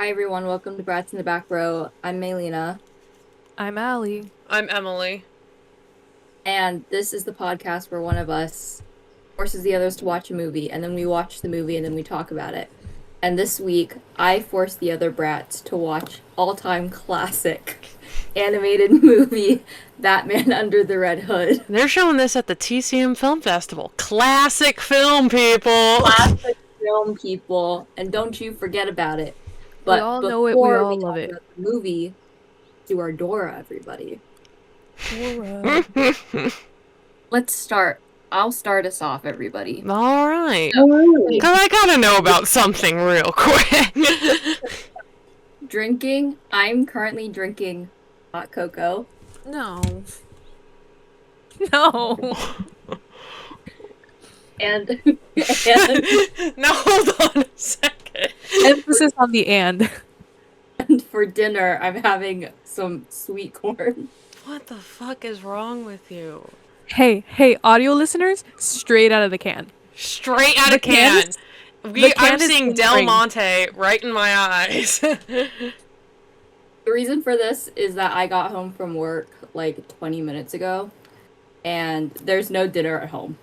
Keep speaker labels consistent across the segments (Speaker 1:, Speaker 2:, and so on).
Speaker 1: Hi everyone, welcome to Brats in the Back Row. I'm Meylina,
Speaker 2: I'm Allie.
Speaker 3: I'm Emily.
Speaker 1: and this is the podcast where one of us forces the others to watch a movie, and then we watch the movie and then we talk about it. And this week, I forced the other brats to watch all-time classic animated movie Batman Under the Red Hood.
Speaker 3: They're showing this at the TCM Film Festival. Classic film, people!
Speaker 1: Classic film, people, and don't you forget about it.
Speaker 2: We
Speaker 1: But
Speaker 2: all know it, we
Speaker 1: before
Speaker 2: all
Speaker 1: we
Speaker 2: love
Speaker 1: talk
Speaker 2: it.
Speaker 1: about the movie, do our Dora, everybody.
Speaker 2: Dora.
Speaker 1: Let's start. I'll start us off, everybody.
Speaker 3: Alright.
Speaker 1: So,
Speaker 3: Because I gotta know about something real quick.
Speaker 1: drinking. I'm currently drinking hot cocoa.
Speaker 2: No. No.
Speaker 1: And,
Speaker 3: Now hold on a second.
Speaker 2: Emphasis on the and.
Speaker 1: and for dinner, I'm having some sweet corn.
Speaker 3: What the fuck is wrong with you?
Speaker 2: Hey, audio listeners, straight out of the can.
Speaker 3: Straight out
Speaker 2: The
Speaker 3: of can.
Speaker 2: can is- the can
Speaker 3: I'm
Speaker 2: is
Speaker 3: seeing
Speaker 2: in
Speaker 3: Del
Speaker 2: spring.
Speaker 3: Monte right in my eyes.
Speaker 1: The reason for this is that I got home from work like 20 minutes ago, and there's no dinner at home.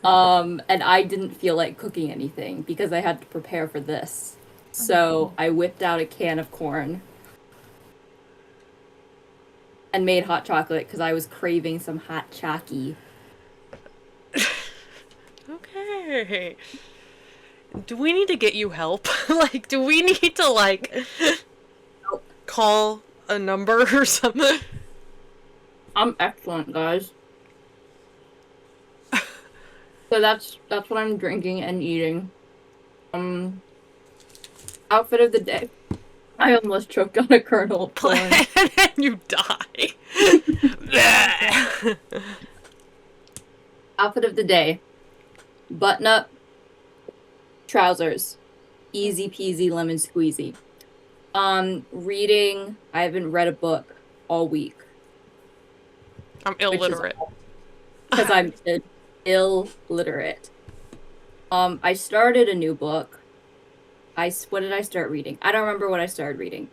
Speaker 1: And I didn't feel like cooking anything because I had to prepare for this. So I whipped out a can of corn and made hot chocolate because I was craving some hot chocky.
Speaker 3: Okay. Do we need to get you help? Like, do we need to, like,
Speaker 1: Nope.
Speaker 3: call a number or something?
Speaker 1: I'm excellent, guys. So that's what I'm drinking and eating. Outfit of the day. I almost choked on a kernel of corn.
Speaker 3: And then you die.
Speaker 1: Outfit of the day. Button up, trousers. Easy peasy lemon squeezy. Reading. I haven't read a book all week.
Speaker 3: I'm illiterate.
Speaker 1: Because I'm illiterate. I started a new book. What did I start reading? I don't remember what I started reading.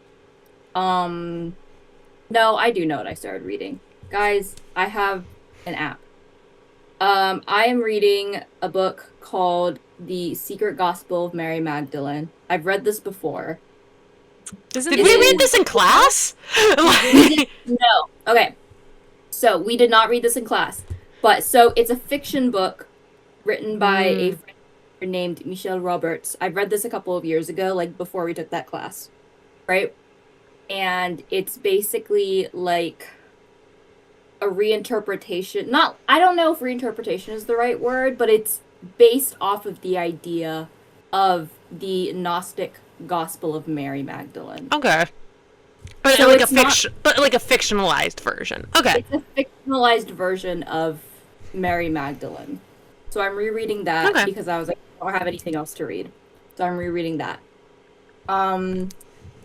Speaker 1: No, I do know what I started reading. Guys, I have an app. I am reading a book called The Secret Gospel of Mary Magdalene. I've read this before.
Speaker 2: Isn't
Speaker 3: Did
Speaker 1: It
Speaker 3: we
Speaker 1: is-
Speaker 3: read this in class?
Speaker 1: No. Okay. So, we did not read this in class. But, so, it's a fiction book written by a friend named Michelle Roberts. I've read this a couple of years ago, like, before we took that class. Right? And it's basically, like, a reinterpretation. I don't know if reinterpretation is the right word, but it's based off of the idea of the Gnostic Gospel of Mary Magdalene.
Speaker 3: Okay. But
Speaker 1: So
Speaker 3: like
Speaker 1: it's not-
Speaker 3: a fictionalized version. Okay.
Speaker 1: It's a fictionalized version of Mary Magdalene. So I'm rereading that
Speaker 3: Okay.
Speaker 1: because I was like, I don't have anything else to read. So I'm rereading that.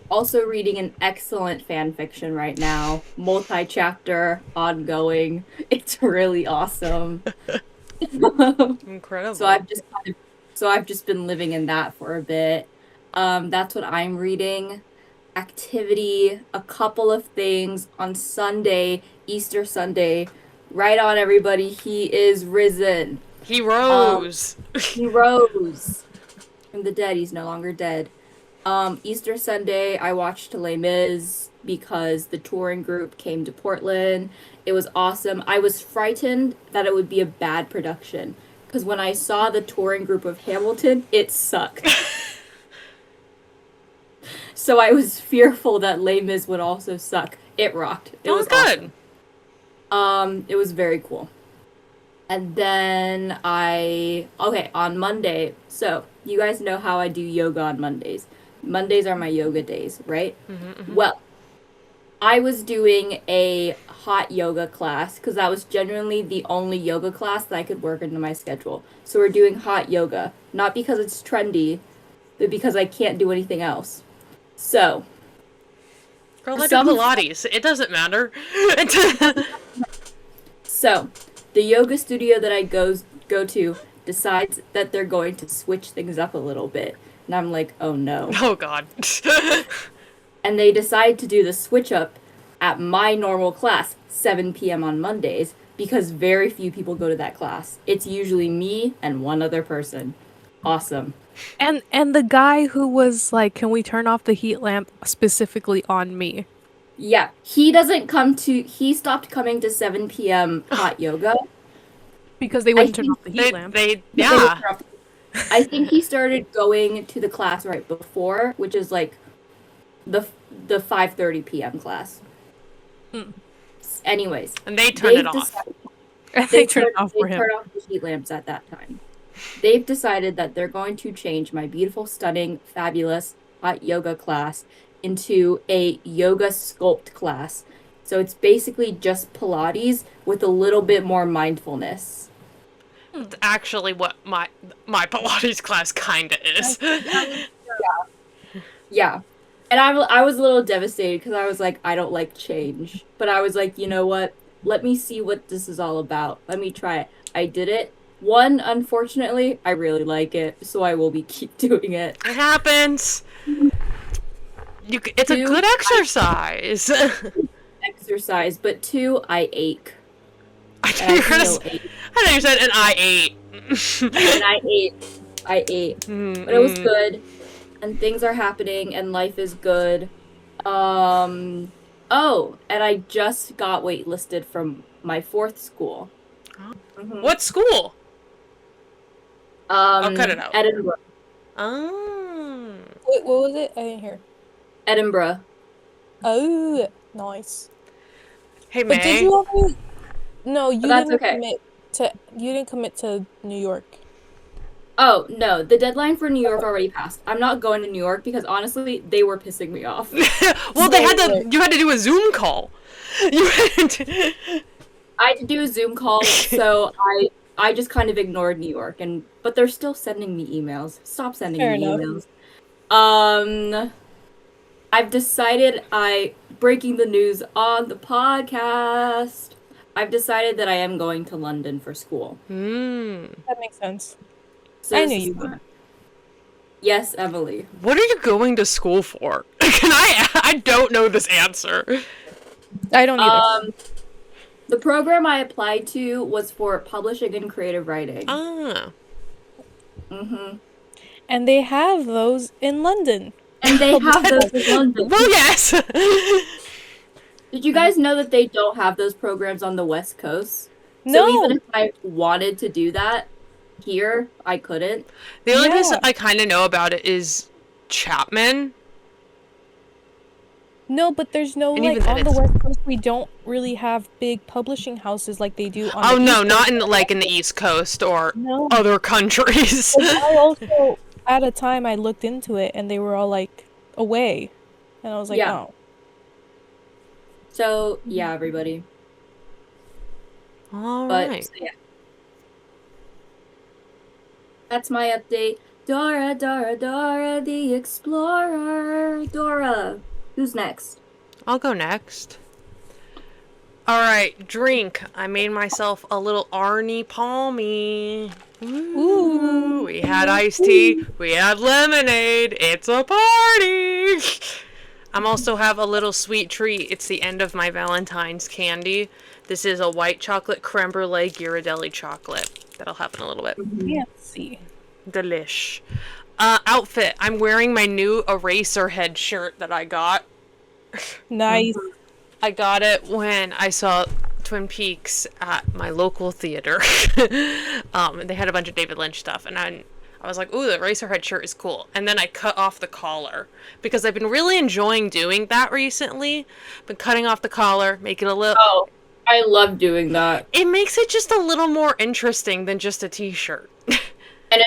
Speaker 1: Also reading an excellent fan fiction right now. Multi-chapter, ongoing. It's really awesome.
Speaker 3: Incredible.
Speaker 1: So I've just been living in that for a bit. That's what I'm reading. Activity, a couple of things on Sunday, Easter Sunday. Right on, everybody. He is risen.
Speaker 3: He rose.
Speaker 1: He rose from the dead. He's no longer dead. Easter Sunday, I watched Les Mis because the touring group came to Portland. It was awesome. I was frightened that it would be a bad production because when I saw the touring group of Hamilton, it sucked. So I was fearful that Les Mis would also suck. It rocked. It was
Speaker 3: good.
Speaker 1: awesome. It was very cool. And then on Monday, so you guys know how I do yoga on Mondays. Mondays are my yoga days, right? Well, I was doing a hot yoga class because that was genuinely the only yoga class that I could work into my schedule. So we're doing hot yoga, not because it's trendy, but because I can't do anything else. So,
Speaker 3: Girl, I do
Speaker 1: some-
Speaker 3: Pilates. It doesn't matter.
Speaker 1: So, the yoga studio that I go to decides that they're going to switch things up a little bit. And I'm like, oh no.
Speaker 3: Oh god.
Speaker 1: And they decide to do the switch up at my normal class, 7 p.m. on Mondays, because very few people go to that class. It's usually me and one other person. Awesome.
Speaker 2: And the guy who was like, "Can we turn off the heat lamp?" specifically on me.
Speaker 1: Yeah, he stopped coming to 7 p.m. hot yoga.
Speaker 2: Because they
Speaker 1: I
Speaker 2: wouldn't turn
Speaker 1: think
Speaker 2: off the heat lamp.
Speaker 3: Yeah.
Speaker 1: I think he started going to the class right before, which is like the 5:30 p.m. class. Anyways,
Speaker 3: And they turned it off.
Speaker 2: They turned off for him.
Speaker 1: turn off the heat lamps at that time. They've decided that they're going to change my beautiful, stunning, fabulous hot yoga class into a yoga sculpt class. So it's basically just Pilates with a little bit more mindfulness.
Speaker 3: It's actually what my Pilates class kinda is.
Speaker 1: Yeah. And I was a little devastated because I was like, I don't like change. But I was like, you know what? Let me see what this is all about. Let me try it. I did it. One, unfortunately, I really like it, so I will be keep doing it.
Speaker 3: It happens. It's a
Speaker 1: Two,
Speaker 3: good exercise.
Speaker 1: Exercise, but two, I ache.
Speaker 3: I
Speaker 1: And I
Speaker 3: thought
Speaker 1: feel ache.
Speaker 3: you said, and I ate.
Speaker 1: And I ate. I ate. But it was good. And things are happening and life is good. Oh, and I just got waitlisted from my fourth school.
Speaker 3: What school? I'll cut it out.
Speaker 1: Edinburgh.
Speaker 3: Oh.
Speaker 4: Wait, what was it? I didn't hear.
Speaker 1: Edinburgh.
Speaker 4: Oh, nice.
Speaker 3: Hey,
Speaker 4: But did
Speaker 3: May.
Speaker 4: you already? No, you
Speaker 1: That's
Speaker 4: didn't
Speaker 1: okay.
Speaker 4: commit to New York.
Speaker 1: Oh, no, the deadline for New York already passed. I'm not going to New York because honestly, they were pissing me off.
Speaker 3: Well, you had to do a Zoom call. You had to...
Speaker 1: I had to do a Zoom call, so I just kind of ignored New York, but they're still sending me emails. Stop sending
Speaker 4: Fair
Speaker 1: me
Speaker 4: enough.
Speaker 1: emails. I've decided breaking the news on the podcast. I've decided that I am going to London for school.
Speaker 4: That makes sense.
Speaker 1: So
Speaker 4: I
Speaker 1: this
Speaker 4: knew
Speaker 1: is
Speaker 4: you
Speaker 1: fun.
Speaker 4: would.
Speaker 1: Yes, Emily.
Speaker 3: What are you going to school for? I don't know this answer.
Speaker 4: I don't either.
Speaker 1: The program I applied to was for publishing and creative writing.
Speaker 3: Ah.
Speaker 4: And they have those in London.
Speaker 1: And they have those in London.
Speaker 3: Well, yes.
Speaker 1: Did you guys know that they don't have those programs on the West Coast?
Speaker 4: No.
Speaker 1: So even if I wanted to do that here, I couldn't.
Speaker 3: The only place
Speaker 4: Yeah.
Speaker 3: I kind of know about it is Chapman.
Speaker 4: No, but there's no,
Speaker 3: And
Speaker 4: like,
Speaker 3: even then
Speaker 4: on the
Speaker 3: it's-
Speaker 4: West Coast, we don't really have big publishing houses like they do on
Speaker 3: Oh
Speaker 4: the
Speaker 3: no,
Speaker 4: East
Speaker 3: not
Speaker 4: Coast.
Speaker 3: in the East Coast or
Speaker 4: No.
Speaker 3: other countries.
Speaker 4: Like, I also, at a time, I looked into it, and they were all, like, away. And I was like,
Speaker 1: Yeah.
Speaker 4: oh.
Speaker 1: So, yeah, everybody.
Speaker 3: All
Speaker 1: But,
Speaker 3: right.
Speaker 1: so, yeah. That's my update. Dora, Dora, Dora the Explorer. Dora, who's next?
Speaker 3: I'll go next. All right, drink. I made myself a little Arnie Palmy. Ooh. We had iced tea. We had lemonade. It's a party. I'm also have a little sweet treat. It's the end of my Valentine's candy. This is a white chocolate creme brulee Ghirardelli chocolate that I'll have in a little bit.
Speaker 4: Can't see.
Speaker 3: Delish. Outfit. I'm wearing my new Eraserhead shirt that I got.
Speaker 4: Nice.
Speaker 3: I got it when I saw Twin Peaks at my local theater. And they had a bunch of David Lynch stuff, and I was like, ooh, the Eraserhead shirt is cool. And then I cut off the collar because I've been really enjoying doing that recently. Been cutting off the collar, make it a little...
Speaker 1: Oh, I love doing that.
Speaker 3: It makes it just a little more interesting than just a t-shirt.
Speaker 1: And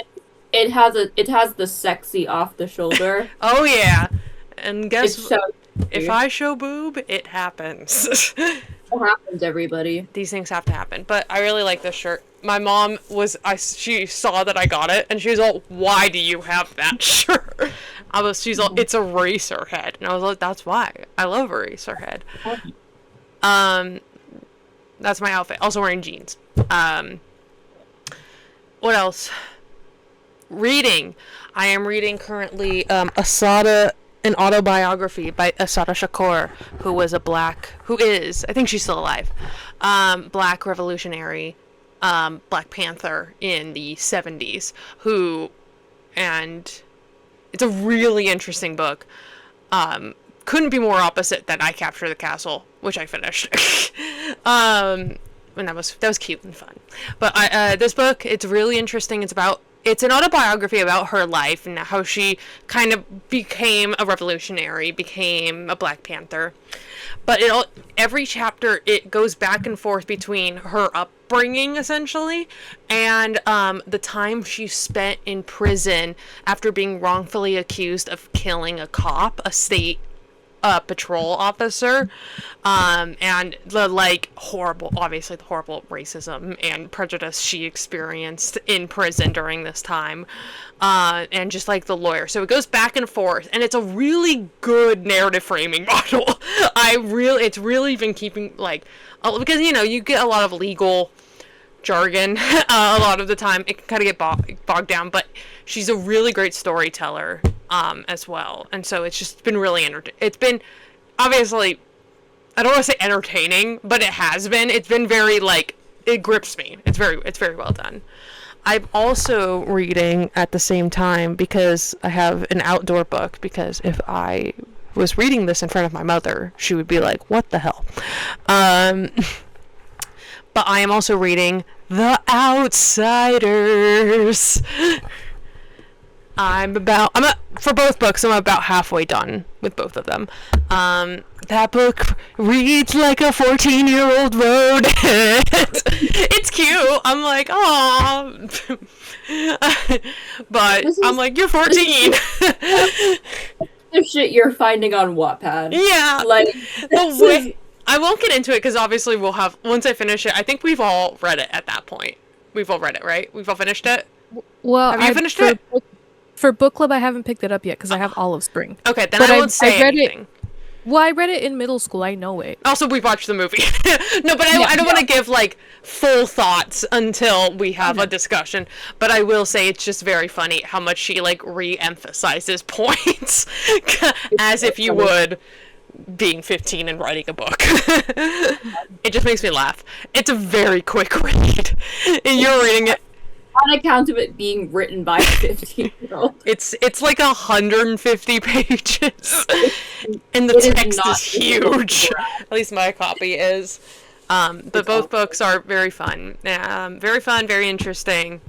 Speaker 1: it has the sexy off the shoulder.
Speaker 3: Oh yeah. And
Speaker 1: It
Speaker 3: guess
Speaker 1: shows
Speaker 3: if I show boob, it happens.
Speaker 1: what happens, everybody.
Speaker 3: These things have to happen. But I really like this shirt. My mom she saw that I got it, and she's all, why do you have that shirt? She's all, it's Eraserhead. And I was like, that's why. I love Eraserhead. That's my outfit. Also wearing jeans. What else? Reading. I am reading currently Asada, an autobiography by Asada Shakur, who is, I think she's still alive, black revolutionary, Black Panther in the 70s, and it's a really interesting book. Couldn't be more opposite than I Capture the Castle, which I finished. And that was cute and fun. But this book, it's really interesting. It's an autobiography about her life and how she kind of became a revolutionary, became a Black Panther. But every chapter, it goes back and forth between her upbringing, essentially, and the time she spent in prison after being wrongfully accused of killing a cop, a state patrol officer, and the horrible racism and prejudice she experienced in prison during this time, and just like the lawyer. So it goes back and forth, and it's a really good narrative framing model. It's really been keeping because you get a lot of legal jargon a lot of the time. It can kind of get bogged down, but she's a really great storyteller as well, and so it's just been really it's been, obviously, I don't want to say entertaining, but it's been very it grips me. It's very well done. I'm also reading at the same time because I have an outdoor book, because if I was reading this in front of my mother, she would be like, what the hell? But I am also reading The Outsiders. For both books, I'm about halfway done with both of them. That book reads like a 14-year-old wrote it. It's cute. I'm like, oh. But I'm like, you're 14.
Speaker 1: The shit you're finding on Wattpad.
Speaker 3: Yeah. I won't get into it because obviously once I finish it, I think we've all read it at that point. We've all read it, right? We've all finished it?
Speaker 2: Well,
Speaker 3: have you finished it?
Speaker 2: For book club, I haven't picked it up yet because I have Olive Spring.
Speaker 3: Okay, then I won't say anything.
Speaker 2: I read it in middle school. I know it.
Speaker 3: Also, we watched the movie. No, but I don't want to give full thoughts until we have a discussion. But I will say it's just very funny how much she re-emphasizes points as if you would being 15 and writing a book. It just makes me laugh. It's a very quick read. And you're reading it
Speaker 1: on account of it being written by a 15-year-old.
Speaker 3: It's 150 pages. And the text is huge. At least my copy is. But both books are very fun. Very fun, very interesting.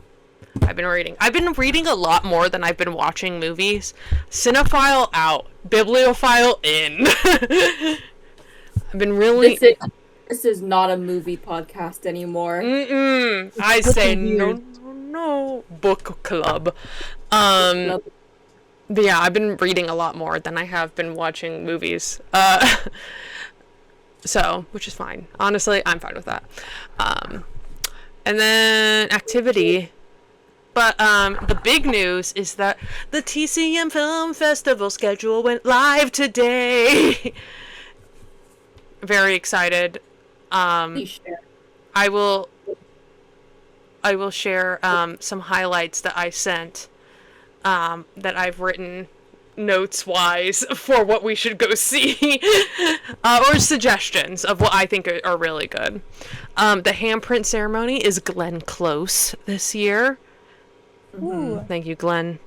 Speaker 3: I've been reading a lot more than I've been watching movies. Cinephile out. Bibliophile in. I've been really...
Speaker 1: This is not a movie podcast anymore.
Speaker 3: I say no. Book club. But yeah, I've been reading a lot more than I have been watching movies. So, which is fine. Honestly, I'm fine with that. And then activity. But the big news is that the TCM Film Festival schedule went live today. Very excited. I will share some highlights that I sent that I've written notes-wise for what we should go see, or suggestions of what I think are really good. The handprint ceremony is Glenn Close this year.
Speaker 4: Ooh.
Speaker 3: Thank you, Glenn.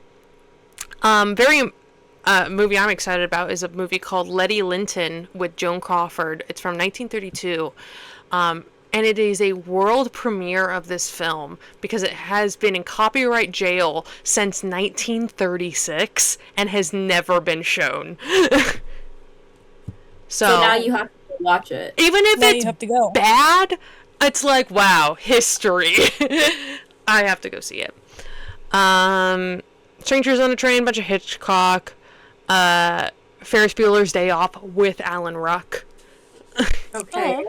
Speaker 3: Movie I'm excited about is a movie called Letty Linton with Joan Crawford. It's from 1932. And it is a world premiere of this film because it has been in copyright jail since 1936 and has never been shown.
Speaker 1: So now you have to watch it.
Speaker 3: Even if
Speaker 4: now
Speaker 3: it's
Speaker 4: you have to go.
Speaker 3: bad, it's like, wow, history. I have to go see it. Strangers on a Train, bunch of Hitchcock. Ferris Bueller's Day Off with Alan Ruck.
Speaker 1: Okay.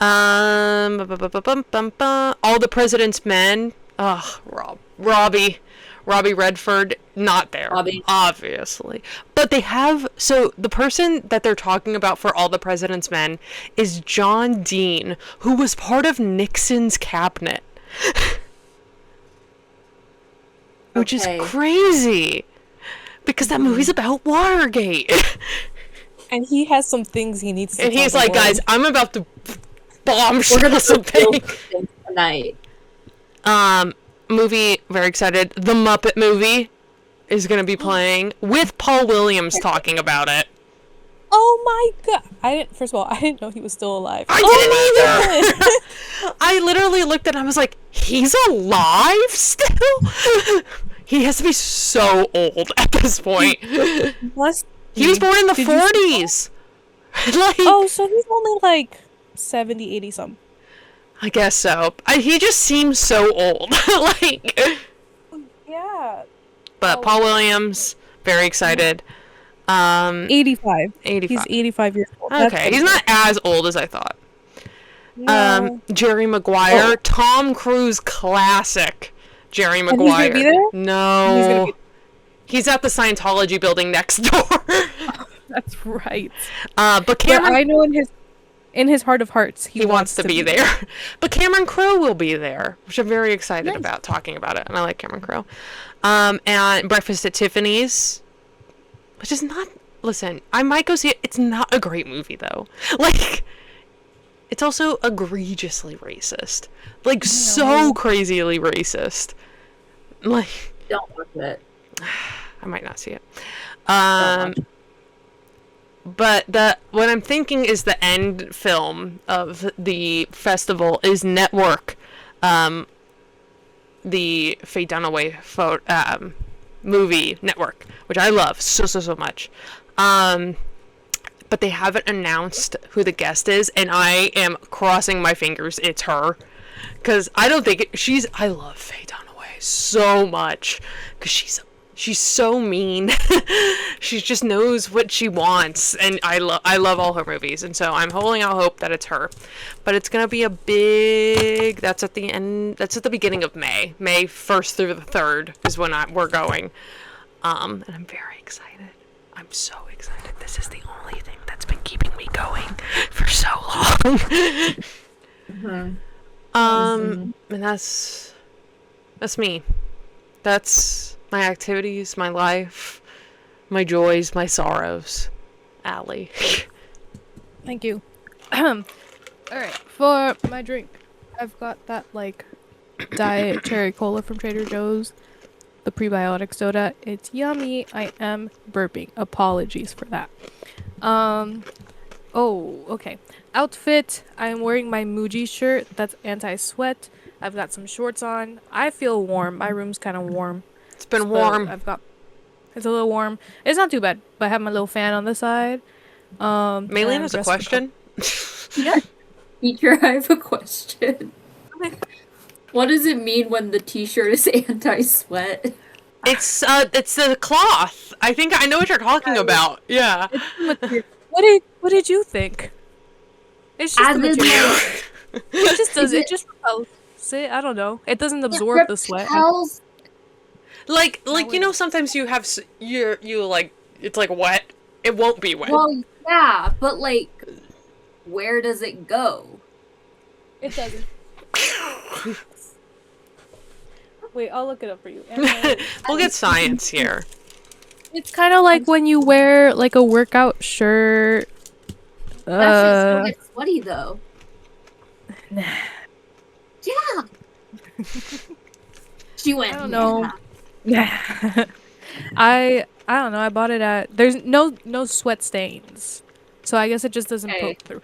Speaker 3: All the President's Men. Robbie Redford, not there, obviously. But they have, so the person that they're talking about for All the President's Men is John Dean, who was part of Nixon's cabinet. which is
Speaker 1: Okay.
Speaker 3: crazy because that movie's about Watergate.
Speaker 4: And he has some things he needs to
Speaker 3: And
Speaker 4: tell
Speaker 3: he's
Speaker 4: the
Speaker 3: like,
Speaker 4: world.
Speaker 3: guys, I'm about to bomb
Speaker 1: We're gonna
Speaker 3: something.
Speaker 1: something tonight.
Speaker 3: Movie, very excited. The Muppet movie is gonna be playing with Paul Williams talking about it.
Speaker 4: Oh my god! First of all, I didn't know he was still alive.
Speaker 3: I
Speaker 4: Oh
Speaker 3: didn't either. I literally looked at him. I was like, he's alive still. He has to be so old at this point.
Speaker 4: Must
Speaker 3: He was born in the
Speaker 4: Did you see
Speaker 3: 40s. Like,
Speaker 4: Oh, so he's only like 70, 80 something.
Speaker 3: I guess so. He just seems so old. Like,
Speaker 4: Yeah.
Speaker 3: but
Speaker 4: Oh.
Speaker 3: Paul Williams, very excited.
Speaker 4: 85.
Speaker 3: 85.
Speaker 4: He's 85 years old. That's
Speaker 3: Okay,
Speaker 4: pretty
Speaker 3: he's
Speaker 4: good.
Speaker 3: not as old as I thought.
Speaker 4: No.
Speaker 3: Jerry Maguire,
Speaker 4: Oh.
Speaker 3: Tom Cruise classic. Jerry
Speaker 4: And he's
Speaker 3: Maguire.
Speaker 4: gonna be there?
Speaker 3: No.
Speaker 4: He's gonna be-
Speaker 3: He's at the Scientology building next door.
Speaker 2: That's right.
Speaker 3: But
Speaker 4: But
Speaker 3: Cameron,
Speaker 4: I know in his heart of hearts,
Speaker 3: he wants to be there. But Cameron Crowe will be there, which I'm very excited about talking about it. And I like Cameron Crowe. And Breakfast at Tiffany's, which is not. Listen, I might go see it. It's not a great movie though. Like, it's also egregiously racist. Like, so crazily racist. Like,
Speaker 1: Don't watch it.
Speaker 3: I might not see it.
Speaker 1: Don't watch it.
Speaker 3: But what I'm thinking is the end film of the festival is Network, the Faye Dunaway movie Network, which I love so much. But they haven't announced who the guest is, and I am crossing my fingers it's her, because I don't think I love Faye Dunaway so much, because she's so mean. She just knows what she wants, and I love all her movies, and so I'm holding out hope that it's her. But it's gonna be that's at the beginning of May. May 1st through the 3rd is when we're going. And I'm very excited. I'm so excited. This is the only thing that's been keeping me going for so long. And that's me. That's my activities, my life, my joys, my sorrows. Allie.
Speaker 2: Thank you. All right, for my drink, I've got that like diet cherry cola from Trader Joe's, the prebiotic soda. It's yummy. I am burping. Apologies for that. Oh, okay. Outfit. I'm wearing my Muji shirt. That's anti-sweat. I've got some shorts on. I feel warm. My room's kind of warm.
Speaker 3: It's been
Speaker 2: So
Speaker 3: warm.
Speaker 2: It's a little warm. It's not too bad, but I have my little fan on the side.
Speaker 3: Meylina
Speaker 2: and
Speaker 3: has a
Speaker 2: dressed for
Speaker 3: question.
Speaker 1: Yeah. Teacher, I have a question.
Speaker 2: Okay.
Speaker 1: What does it mean when the t-shirt is anti-sweat?
Speaker 3: It's the cloth. I think I know what you're talking about. Yeah.
Speaker 2: What did you think? It's just
Speaker 1: As
Speaker 2: the
Speaker 1: in,
Speaker 2: material.
Speaker 1: like,
Speaker 2: It just does.
Speaker 1: Is
Speaker 2: It
Speaker 1: it-
Speaker 2: just repels it. I don't know. It doesn't
Speaker 1: it
Speaker 2: absorb the sweat.
Speaker 1: repels-
Speaker 3: Like you know, sometimes you have you like it's like wet. It won't be wet.
Speaker 1: Well, yeah, but like, where does it go?
Speaker 2: It doesn't. Wait, I'll look it up for you.
Speaker 3: We'll get science here.
Speaker 2: It's kind of like when you wear like a workout shirt.
Speaker 1: That shit's still get sweaty though. Yeah. She went.
Speaker 2: I don't know. I don't know. I bought it at. There's no sweat stains, so I guess it just doesn't
Speaker 1: Okay.
Speaker 2: poke through.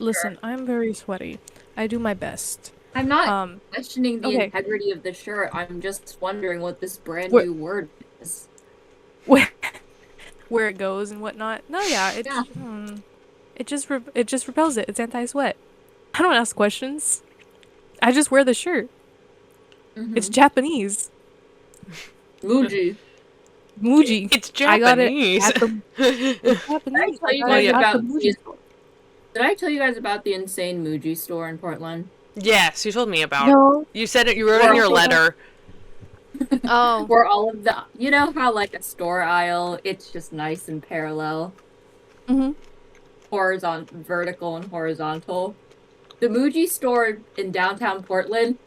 Speaker 2: Listen. I'm very sweaty. I do my best.
Speaker 1: I'm not questioning the
Speaker 2: okay.
Speaker 1: integrity of the shirt. I'm just wondering what this brand
Speaker 2: What-
Speaker 1: new word is.
Speaker 2: where it goes and whatnot. No, yeah, it's
Speaker 1: Yeah.
Speaker 2: it just repels it. It's anti-sweat. I don't ask questions. I just wear the shirt. It's Japanese.
Speaker 1: Muji.
Speaker 2: Muji.
Speaker 3: It's
Speaker 2: I got it
Speaker 3: Japanese.
Speaker 2: at the. It's Japanese.
Speaker 1: Did I tell you
Speaker 2: I got
Speaker 1: guys
Speaker 2: it at
Speaker 1: about
Speaker 2: the Muji.
Speaker 1: Did I tell you guys about the insane Muji store in Portland?
Speaker 3: Yes, you told me about.
Speaker 2: No.
Speaker 3: You said it. You wrote it in your letter.
Speaker 2: Oh.
Speaker 1: Where all of the, you know how like a store aisle, it's just nice and parallel,
Speaker 2: Mhm.
Speaker 1: vertical and horizontal. The Muji store in downtown Portland,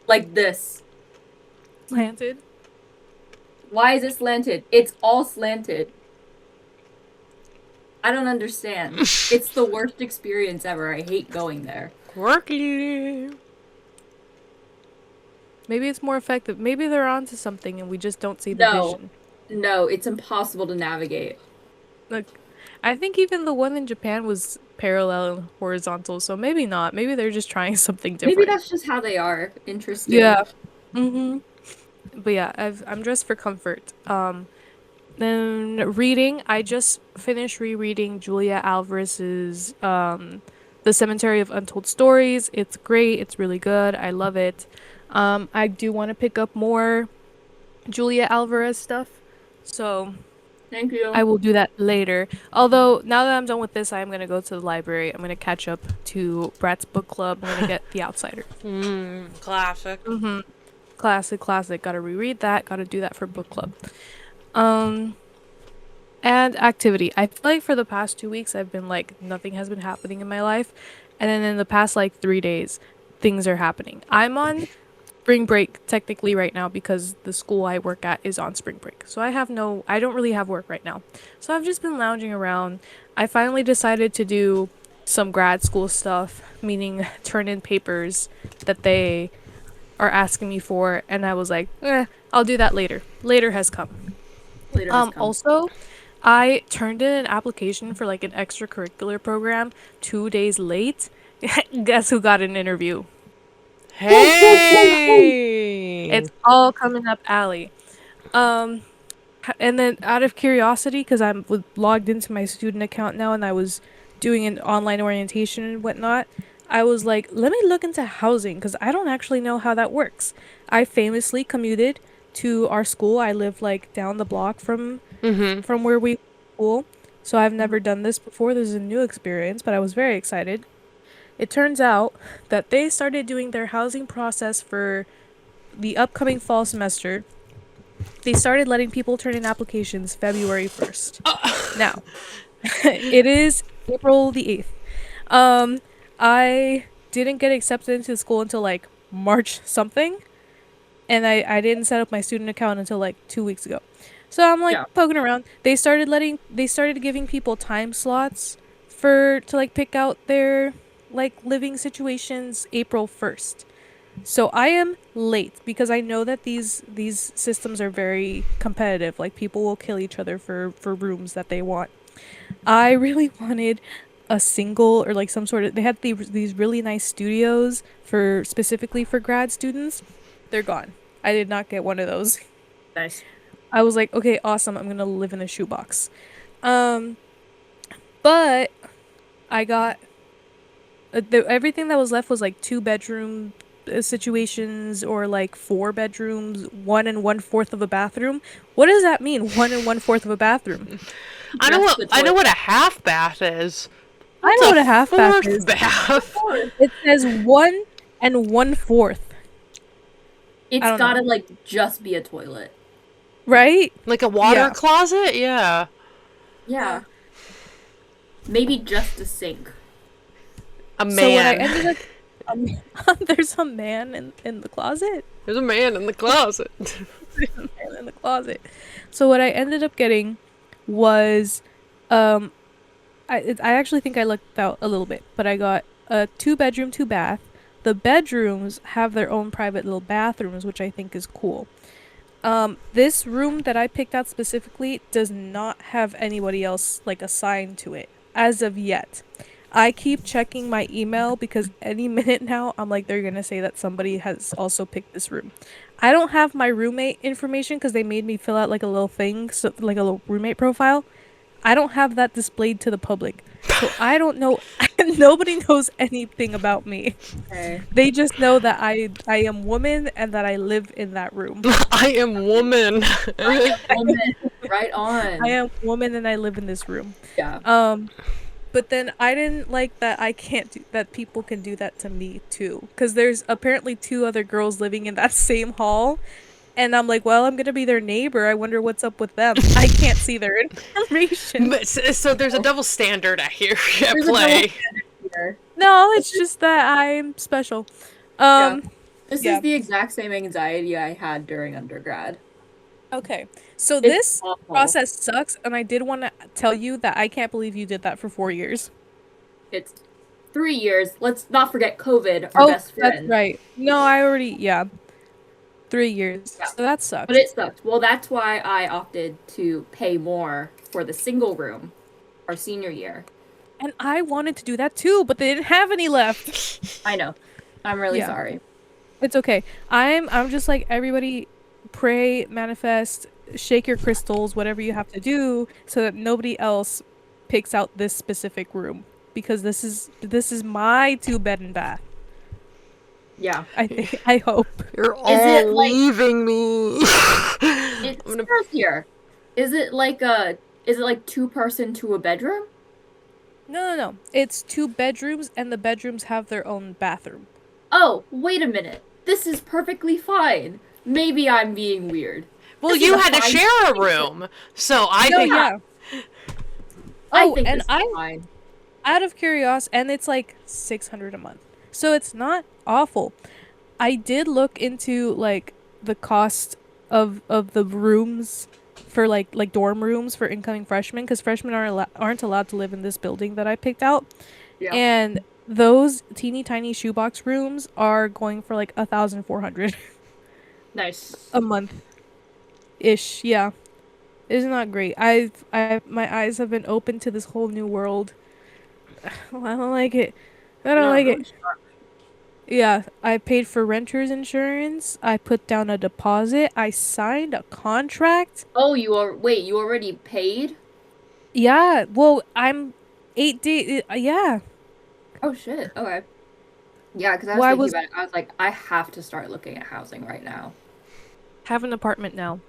Speaker 1: like this.
Speaker 2: Planted.
Speaker 1: Why is it slanted? It's all slanted. I don't understand. It's the worst experience ever. I hate going there.
Speaker 3: Quirky.
Speaker 2: Maybe it's more effective. Maybe they're onto something and we just don't see the
Speaker 1: No.
Speaker 2: vision.
Speaker 1: No, it's impossible to navigate.
Speaker 2: Like, I think even the one in Japan was parallel and horizontal, so maybe not. Maybe they're just trying something different.
Speaker 1: Maybe that's just how they are. Interesting.
Speaker 2: Yeah. Mm-hmm. But yeah, I'm dressed for comfort. Then reading, I just finished rereading Julia Alvarez's The Cemetery of Untold Stories. It's great. It's really good. I love it. I do want to pick up more Julia Alvarez stuff, so
Speaker 1: Thank you.
Speaker 2: I will do that later. Although now that I'm done with this, I'm gonna go to the library. I'm gonna catch up to Brat's book club. I'm gonna get The Outsider.
Speaker 3: Classic.
Speaker 2: Mm-hmm. Classic. Gotta reread that. Gotta do that for book club. And activity. I feel like for the past 2 weeks, I've been like, nothing has been happening in my life. And then in the past like 3 days, things are happening. I'm on spring break technically right now because the school I work at is on spring break. So I don't really have work right now. So I've just been lounging around. I finally decided to do some grad school stuff, meaning turn in papers that they are asking me for. And I was like, I'll do that later. Later has come.
Speaker 1: Later has come.
Speaker 2: Also, I turned in an application for like an extracurricular program 2 days late. Guess who got an interview?
Speaker 3: Hey!
Speaker 2: It's all coming up alley. And then out of curiosity, because I'm logged into my student account now and I was doing an online orientation and whatnot, I was like, let me look into housing because I don't actually know how that works. I famously commuted to our school. I live like down the block from where we school. So I've never done this before. This is a new experience, but I was very excited. It turns out that they started doing their housing process for the upcoming fall semester. They started letting people turn in applications February 1st. Now, it is April the 8th. I didn't get accepted into school until like March something. And I didn't set up my student account until like 2 weeks ago. So I'm like poking around. They started giving people time slots to like pick out their like living situations April 1st. So I am late because I know that these systems are very competitive. Like people will kill each other for rooms that they want. I really wanted a single or like some sort of, they had these really nice studios specifically for grad students. They're gone. I did not get one of those.
Speaker 1: Nice.
Speaker 2: I was like, okay, awesome. I'm gonna live in a shoebox. But I got everything that was left was like 2-bedroom situations or like 4 bedrooms, 1 1/4 of a bathroom. What does that mean? 1 1/4 of a bathroom.
Speaker 3: I know what a half bath is.
Speaker 2: I know what a half bath is.
Speaker 3: Bath.
Speaker 2: It says 1 1/4.
Speaker 1: It's gotta like just be a toilet.
Speaker 2: Right?
Speaker 3: Like a water closet? Yeah.
Speaker 1: Yeah. Maybe just a sink.
Speaker 3: A man.
Speaker 2: So when I ended up, there's a man in the closet.
Speaker 3: There's a man in the closet.
Speaker 2: There's a man in the closet. So what I ended up getting was, I actually think I lucked out a little bit, but I got a 2-bedroom, 2-bath. The bedrooms have their own private little bathrooms, which I think is cool. This room that I picked out specifically does not have anybody else like assigned to it as of yet. I keep checking my email because any minute now I'm like, they're gonna say that somebody has also picked this room. I don't have my roommate information because they made me fill out like a little thing, so like a little roommate profile. I don't have that displayed to the public. So I don't know. Nobody knows anything about me.
Speaker 1: Okay.
Speaker 2: They just know that I am woman and that I live in that room.
Speaker 3: I am woman.
Speaker 1: Right on.
Speaker 2: I am woman and I live in this room.
Speaker 1: Yeah.
Speaker 2: But then I didn't like that that people can do that to me too. Because there's apparently 2 other girls living in that same hall. And I'm like, well, I'm going to be their neighbor. I wonder what's up with them. I can't see their information.
Speaker 3: But, so there's a double standard at play.
Speaker 2: No, it's just that I'm special.
Speaker 1: This is the exact same anxiety I had during undergrad.
Speaker 4: Okay, so
Speaker 1: It's
Speaker 4: this
Speaker 1: awful.
Speaker 4: process sucks, and I did want to tell you that I can't believe you did that for 4 years.
Speaker 1: It's 3 years. Let's not forget COVID, our
Speaker 4: Oh,
Speaker 1: best
Speaker 4: that's
Speaker 1: friend.
Speaker 4: right. No, I already, yeah, 3 years.
Speaker 1: Yeah.
Speaker 4: So that
Speaker 1: But
Speaker 4: sucks.
Speaker 1: it sucked. Well, that's why I opted to pay more for the single room our senior year.
Speaker 4: And I wanted to do that too, but they didn't have any left.
Speaker 1: I know. I'm really
Speaker 4: Yeah.
Speaker 1: sorry.
Speaker 4: It's okay. I'm just like everybody, pray, manifest, shake your crystals, whatever you have to do, so that nobody else picks out this specific room, because this is my 2 bed and bath.
Speaker 1: Yeah.
Speaker 4: I think I hope.
Speaker 3: You're
Speaker 1: it
Speaker 3: all
Speaker 1: like-
Speaker 3: leaving me.
Speaker 1: It
Speaker 3: I'm gonna-
Speaker 1: says here. Is it like 2-person to a bedroom?
Speaker 4: No. It's 2 bedrooms, and the bedrooms have their own bathroom.
Speaker 1: Oh, wait a minute. This is perfectly fine. Maybe I'm being weird.
Speaker 3: Well,
Speaker 1: This is
Speaker 3: you
Speaker 1: a
Speaker 3: had to
Speaker 1: fine
Speaker 3: share a
Speaker 1: situation.
Speaker 3: room, so I
Speaker 4: No,
Speaker 3: think
Speaker 4: yeah.
Speaker 1: I
Speaker 4: Oh,
Speaker 1: think
Speaker 4: and
Speaker 1: this is fine.
Speaker 4: out of curiosity, and it's like 600 a month, so it's not awful. I did look into like the cost of the rooms for like dorm rooms for incoming freshmen, because freshmen aren't allowed to live in this building that I picked out,
Speaker 1: Yeah.
Speaker 4: and those teeny tiny shoebox rooms are going for like 1,400
Speaker 1: Nice.
Speaker 4: a month ish. Yeah, it's not great. My eyes have been opened to this whole new world. I don't like it. I don't
Speaker 1: No,
Speaker 4: like
Speaker 1: really
Speaker 4: it.
Speaker 1: sharp.
Speaker 4: Yeah, I paid for renter's insurance. I put down a deposit. I signed a contract.
Speaker 1: Oh, you already paid?
Speaker 4: Yeah, well, I'm 8 days. Yeah.
Speaker 1: Oh shit. Okay. Yeah, because I was
Speaker 4: Well, I
Speaker 1: thinking
Speaker 4: was-
Speaker 1: about it. I was like, I have to start looking at housing right now.
Speaker 4: Have an apartment now.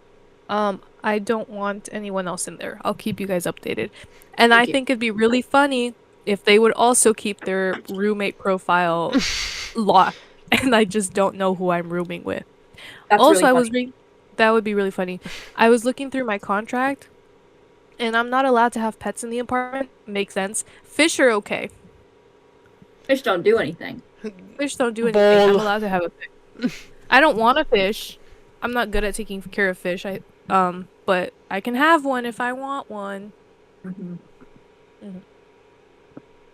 Speaker 4: I don't want anyone else in there. I'll keep you guys updated. And
Speaker 1: Thank
Speaker 4: I
Speaker 1: you.
Speaker 4: think it'd be really funny if they would also keep their roommate profile locked, and I just don't know who I'm rooming with.
Speaker 1: That's
Speaker 4: Also,
Speaker 1: really
Speaker 4: I was
Speaker 1: funny.
Speaker 4: that would be really funny. I was looking through my contract, and I'm not allowed to have pets in the apartment. Makes sense. Fish are okay.
Speaker 1: Fish don't do anything.
Speaker 4: Fish don't do anything. I'm
Speaker 3: Bold.
Speaker 4: allowed to have a fish. I don't want a fish. I'm not good at taking care of fish. But I can have one if I want one.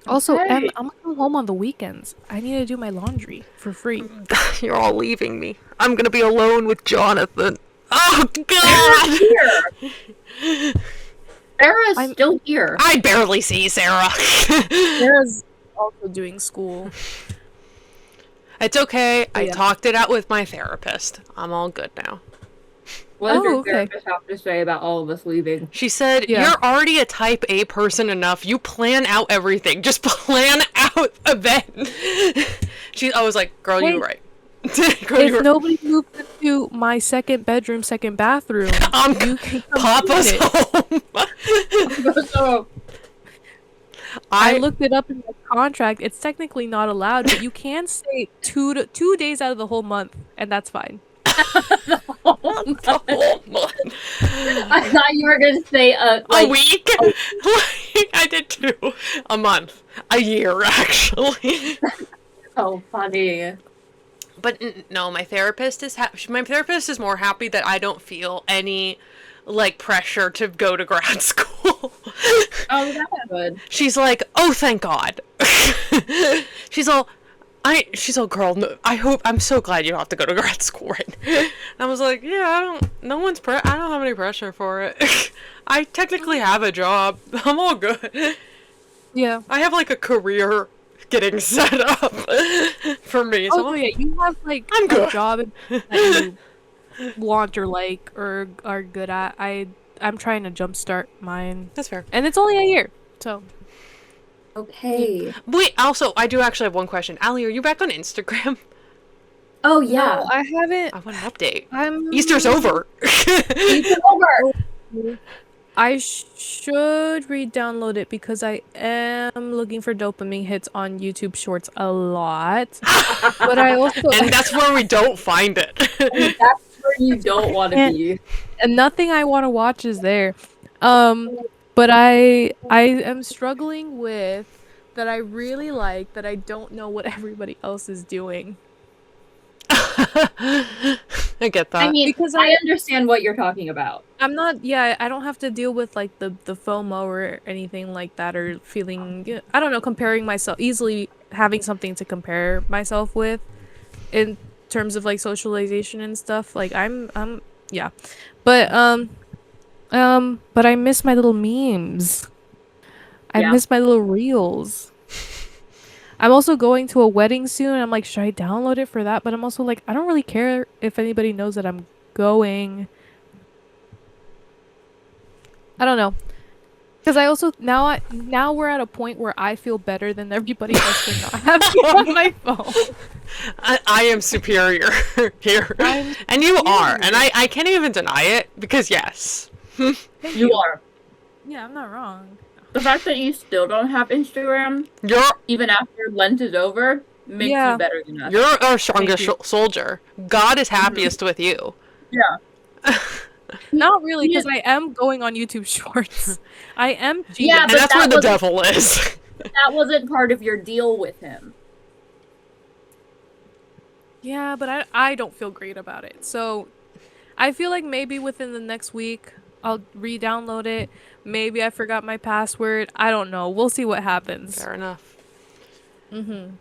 Speaker 4: Also,
Speaker 1: Okay.
Speaker 4: I'm gonna come home on the weekends. I need to do my laundry for free.
Speaker 3: you're all leaving me. I'm gonna be alone with Jonathan. Oh
Speaker 1: Sarah's
Speaker 3: God!
Speaker 1: here. Sarah's
Speaker 4: I'm-
Speaker 1: still here.
Speaker 3: I barely see Sarah.
Speaker 4: Sarah's also doing school.
Speaker 3: It's okay. I
Speaker 4: Yeah.
Speaker 3: talked it out with my therapist. I'm all good now.
Speaker 1: What does
Speaker 4: Oh,
Speaker 1: your
Speaker 4: okay.
Speaker 1: therapist have to say about all of us leaving?
Speaker 3: She said,
Speaker 4: Yeah.
Speaker 3: "You're already a type A person enough. You plan out everything. Just plan out event." I was like, "Girl, you were right." Girl, you
Speaker 4: If
Speaker 3: were
Speaker 4: nobody moves into my second bedroom, second bathroom, you can come
Speaker 3: pop
Speaker 4: clean
Speaker 3: us
Speaker 4: it.
Speaker 3: home.
Speaker 1: So,
Speaker 4: I looked it up in the contract. It's technically not allowed, but you can stay 2 days out of the whole month, and that's fine.
Speaker 3: The whole month.
Speaker 1: I thought you were gonna say
Speaker 3: A week? Like, I did 2. A month. A year, actually.
Speaker 1: so funny.
Speaker 3: But no, my therapist is my therapist is more happy that I don't feel any like pressure to go to grad school.
Speaker 1: Oh, that's good.
Speaker 3: She's like, "Oh, thank God." she's all, girl. No, I'm so glad you don't have to go to grad school right now. And I was like, yeah, I don't have any pressure for it. I technically have a job. I'm all good.
Speaker 4: Yeah.
Speaker 3: I have like a career getting set up for me. So
Speaker 4: Oh yeah, you have like
Speaker 3: I'm
Speaker 4: a
Speaker 3: good.
Speaker 4: job that you want or like or are good at. I'm trying to jumpstart mine,
Speaker 3: that's fair.
Speaker 4: and it's only a year, so
Speaker 1: Okay.
Speaker 3: Wait, also, I do actually have one question. Allie, are you back on Instagram?
Speaker 1: Oh yeah.
Speaker 4: no, I haven't.
Speaker 3: I want an update.
Speaker 4: I'm
Speaker 3: Easter's over.
Speaker 1: It's over.
Speaker 4: I should re-download it because I am looking for dopamine hits on YouTube Shorts a lot, but I also
Speaker 3: And that's where we don't find it.
Speaker 1: That's where you don't want to
Speaker 4: And-
Speaker 1: be.
Speaker 4: and nothing I want to watch is there. But I am struggling with that I really like that I don't know what everybody else is doing.
Speaker 3: I get that.
Speaker 1: I mean,
Speaker 4: Because
Speaker 1: I understand what you're talking about.
Speaker 4: I'm not, yeah, I don't have to deal with like the FOMO or anything like that, or feeling, I don't know, comparing myself, easily having something to compare myself with in terms of like socialization and stuff. Like yeah. But I miss my little memes. I
Speaker 1: Yeah.
Speaker 4: miss my little reels. I'm also going to a wedding soon. I'm like, should I download it for that? But I'm also like, I don't really care if anybody knows that I'm going. I don't know. Because I also now we're at a point where I feel better than everybody else for not having it on my phone.
Speaker 3: I am superior here.
Speaker 4: I'm
Speaker 3: And you are. And
Speaker 4: superior.
Speaker 3: I can't even deny it because yes.
Speaker 4: Thank
Speaker 1: You are.
Speaker 4: Yeah, I'm not wrong.
Speaker 1: The fact that you still don't have Instagram,
Speaker 3: You're
Speaker 1: even after Lent is over, makes
Speaker 4: Yeah.
Speaker 1: you better than us.
Speaker 3: you're our strongest
Speaker 4: you.
Speaker 3: soldier. God is happiest with you.
Speaker 1: Yeah.
Speaker 4: Not really,
Speaker 1: He
Speaker 4: because I am going on YouTube Shorts. I am cheating.
Speaker 1: Yeah,
Speaker 3: And
Speaker 1: but
Speaker 3: that's
Speaker 1: that
Speaker 3: where the
Speaker 1: wasn't-
Speaker 3: devil is.
Speaker 1: That wasn't part of your deal with him.
Speaker 4: Yeah, but I don't feel great about it. So I feel like maybe within the next week I'll re-download it. Maybe I forgot my password. I don't know. We'll see what happens.
Speaker 3: Fair enough.
Speaker 4: Mm-hmm.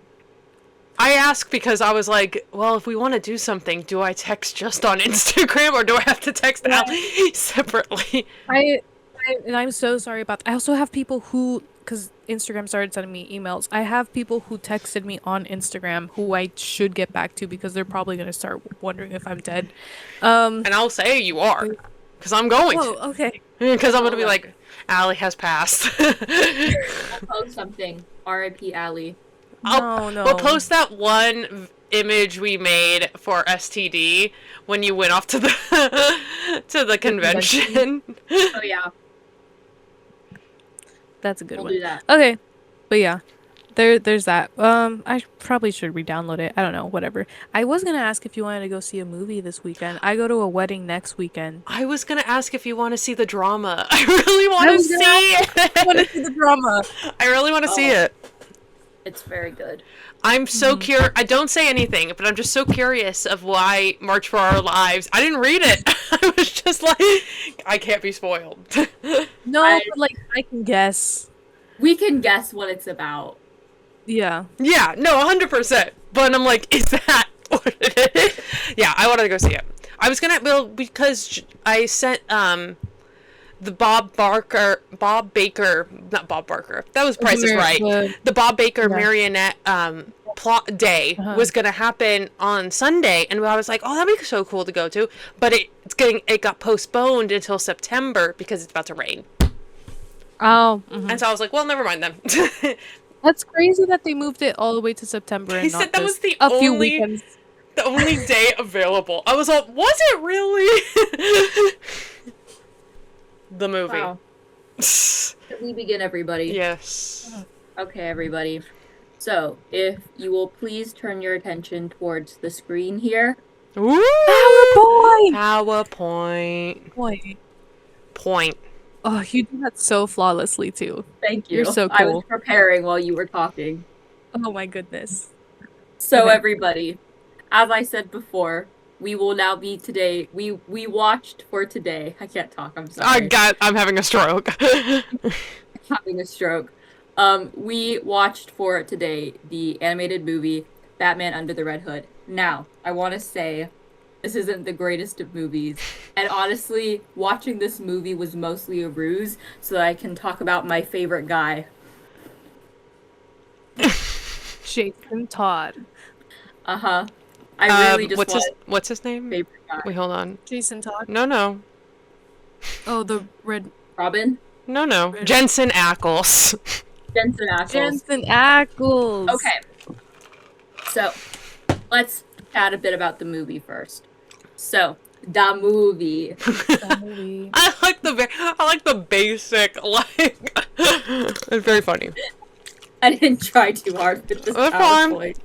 Speaker 3: I ask because I was like, well, if we want to do something, do I text just on Instagram or do I have to text Ali separately?
Speaker 4: And I'm so sorry about that. I also have people who, because Instagram started sending me emails, I have people who texted me on Instagram who I should get back to because they're probably going to start wondering if I'm dead.
Speaker 3: And I'll say you are. Because I'm going
Speaker 4: Oh,
Speaker 3: to.
Speaker 4: okay.
Speaker 3: Because I'm going to be like, Ali has passed.
Speaker 1: I'll post something. R.I.P. Allie.
Speaker 4: No.
Speaker 3: We'll post that one image we made for STD when you went off to the to the convention.
Speaker 1: Oh yeah,
Speaker 4: That's a good
Speaker 1: we'll
Speaker 4: one.
Speaker 1: do that.
Speaker 4: Okay. But yeah. There's that. I probably should re-download it. I don't know, whatever. I was gonna ask if you wanted to go see a movie this weekend. I go to a wedding next weekend.
Speaker 3: I was going to ask if you want to see the drama. I really want to
Speaker 4: was
Speaker 3: see
Speaker 4: gonna I want to
Speaker 3: it.
Speaker 4: see the drama.
Speaker 3: I really want to see
Speaker 1: Oh.
Speaker 3: it.
Speaker 1: It's very good.
Speaker 3: I'm so curious. I don't say anything, but I'm just so curious of why March for Our Lives. I didn't read it. I was just like, I can't be spoiled.
Speaker 4: No,
Speaker 1: I-
Speaker 4: but like I can guess.
Speaker 1: We can guess what it's about.
Speaker 4: Yeah.
Speaker 3: Yeah, no, 100%. But I'm like, is that what it is? Yeah, I wanted to go see it. I was gonna, well, because I sent, the Bob Baker, not Bob Barker, that was Price is Right. The Bob Baker
Speaker 4: Yeah.
Speaker 3: marionette, plot day was gonna happen on Sunday, and I was like, oh, that'd be so cool to go to, but it got postponed until September because it's about to rain.
Speaker 4: Oh.
Speaker 3: And so I was like, well, never mind then.
Speaker 4: That's crazy that they moved it all the way to September and
Speaker 3: He
Speaker 4: not
Speaker 3: said that was
Speaker 4: just
Speaker 3: the
Speaker 4: a few
Speaker 3: only-
Speaker 4: weekends.
Speaker 3: The only day available. I was like, was it really? The movie.
Speaker 1: Wow. Should we begin, everybody?
Speaker 3: Yes.
Speaker 1: Okay, everybody. So, if you will please turn your attention towards the screen here.
Speaker 3: Ooh!
Speaker 4: PowerPoint.
Speaker 3: PowerPoint. Point.
Speaker 4: Oh, you do that so flawlessly too.
Speaker 1: Thank you.
Speaker 4: You're so
Speaker 1: I was
Speaker 4: cool.
Speaker 1: preparing while you were talking.
Speaker 4: Oh my goodness.
Speaker 1: So,
Speaker 4: Okay.
Speaker 1: everybody, as I said before, we will now be today. We watched for today. I can't talk. I'm sorry.
Speaker 3: I'm having a stroke.
Speaker 1: Having a stroke. We watched for today the animated movie Batman Under the Red Hood. Now, I want to say this isn't the greatest of movies, and honestly, watching this movie was mostly a ruse so that I can talk about my favorite guy.
Speaker 4: Jason Todd.
Speaker 1: Uh-huh. I really just
Speaker 3: what's his name?
Speaker 1: favorite guy.
Speaker 3: Wait, hold on.
Speaker 4: Jason Todd.
Speaker 3: No.
Speaker 4: Oh, the red
Speaker 1: Robin?
Speaker 3: No. Jensen Ackles.
Speaker 1: Jensen Ackles.
Speaker 4: Jensen Ackles.
Speaker 1: Okay. So, let's chat a bit about the movie first. So, the movie.
Speaker 4: That movie.
Speaker 3: I like the basic like. It's very funny.
Speaker 1: I didn't try too hard with this
Speaker 3: That's fine.
Speaker 1: PowerPoint.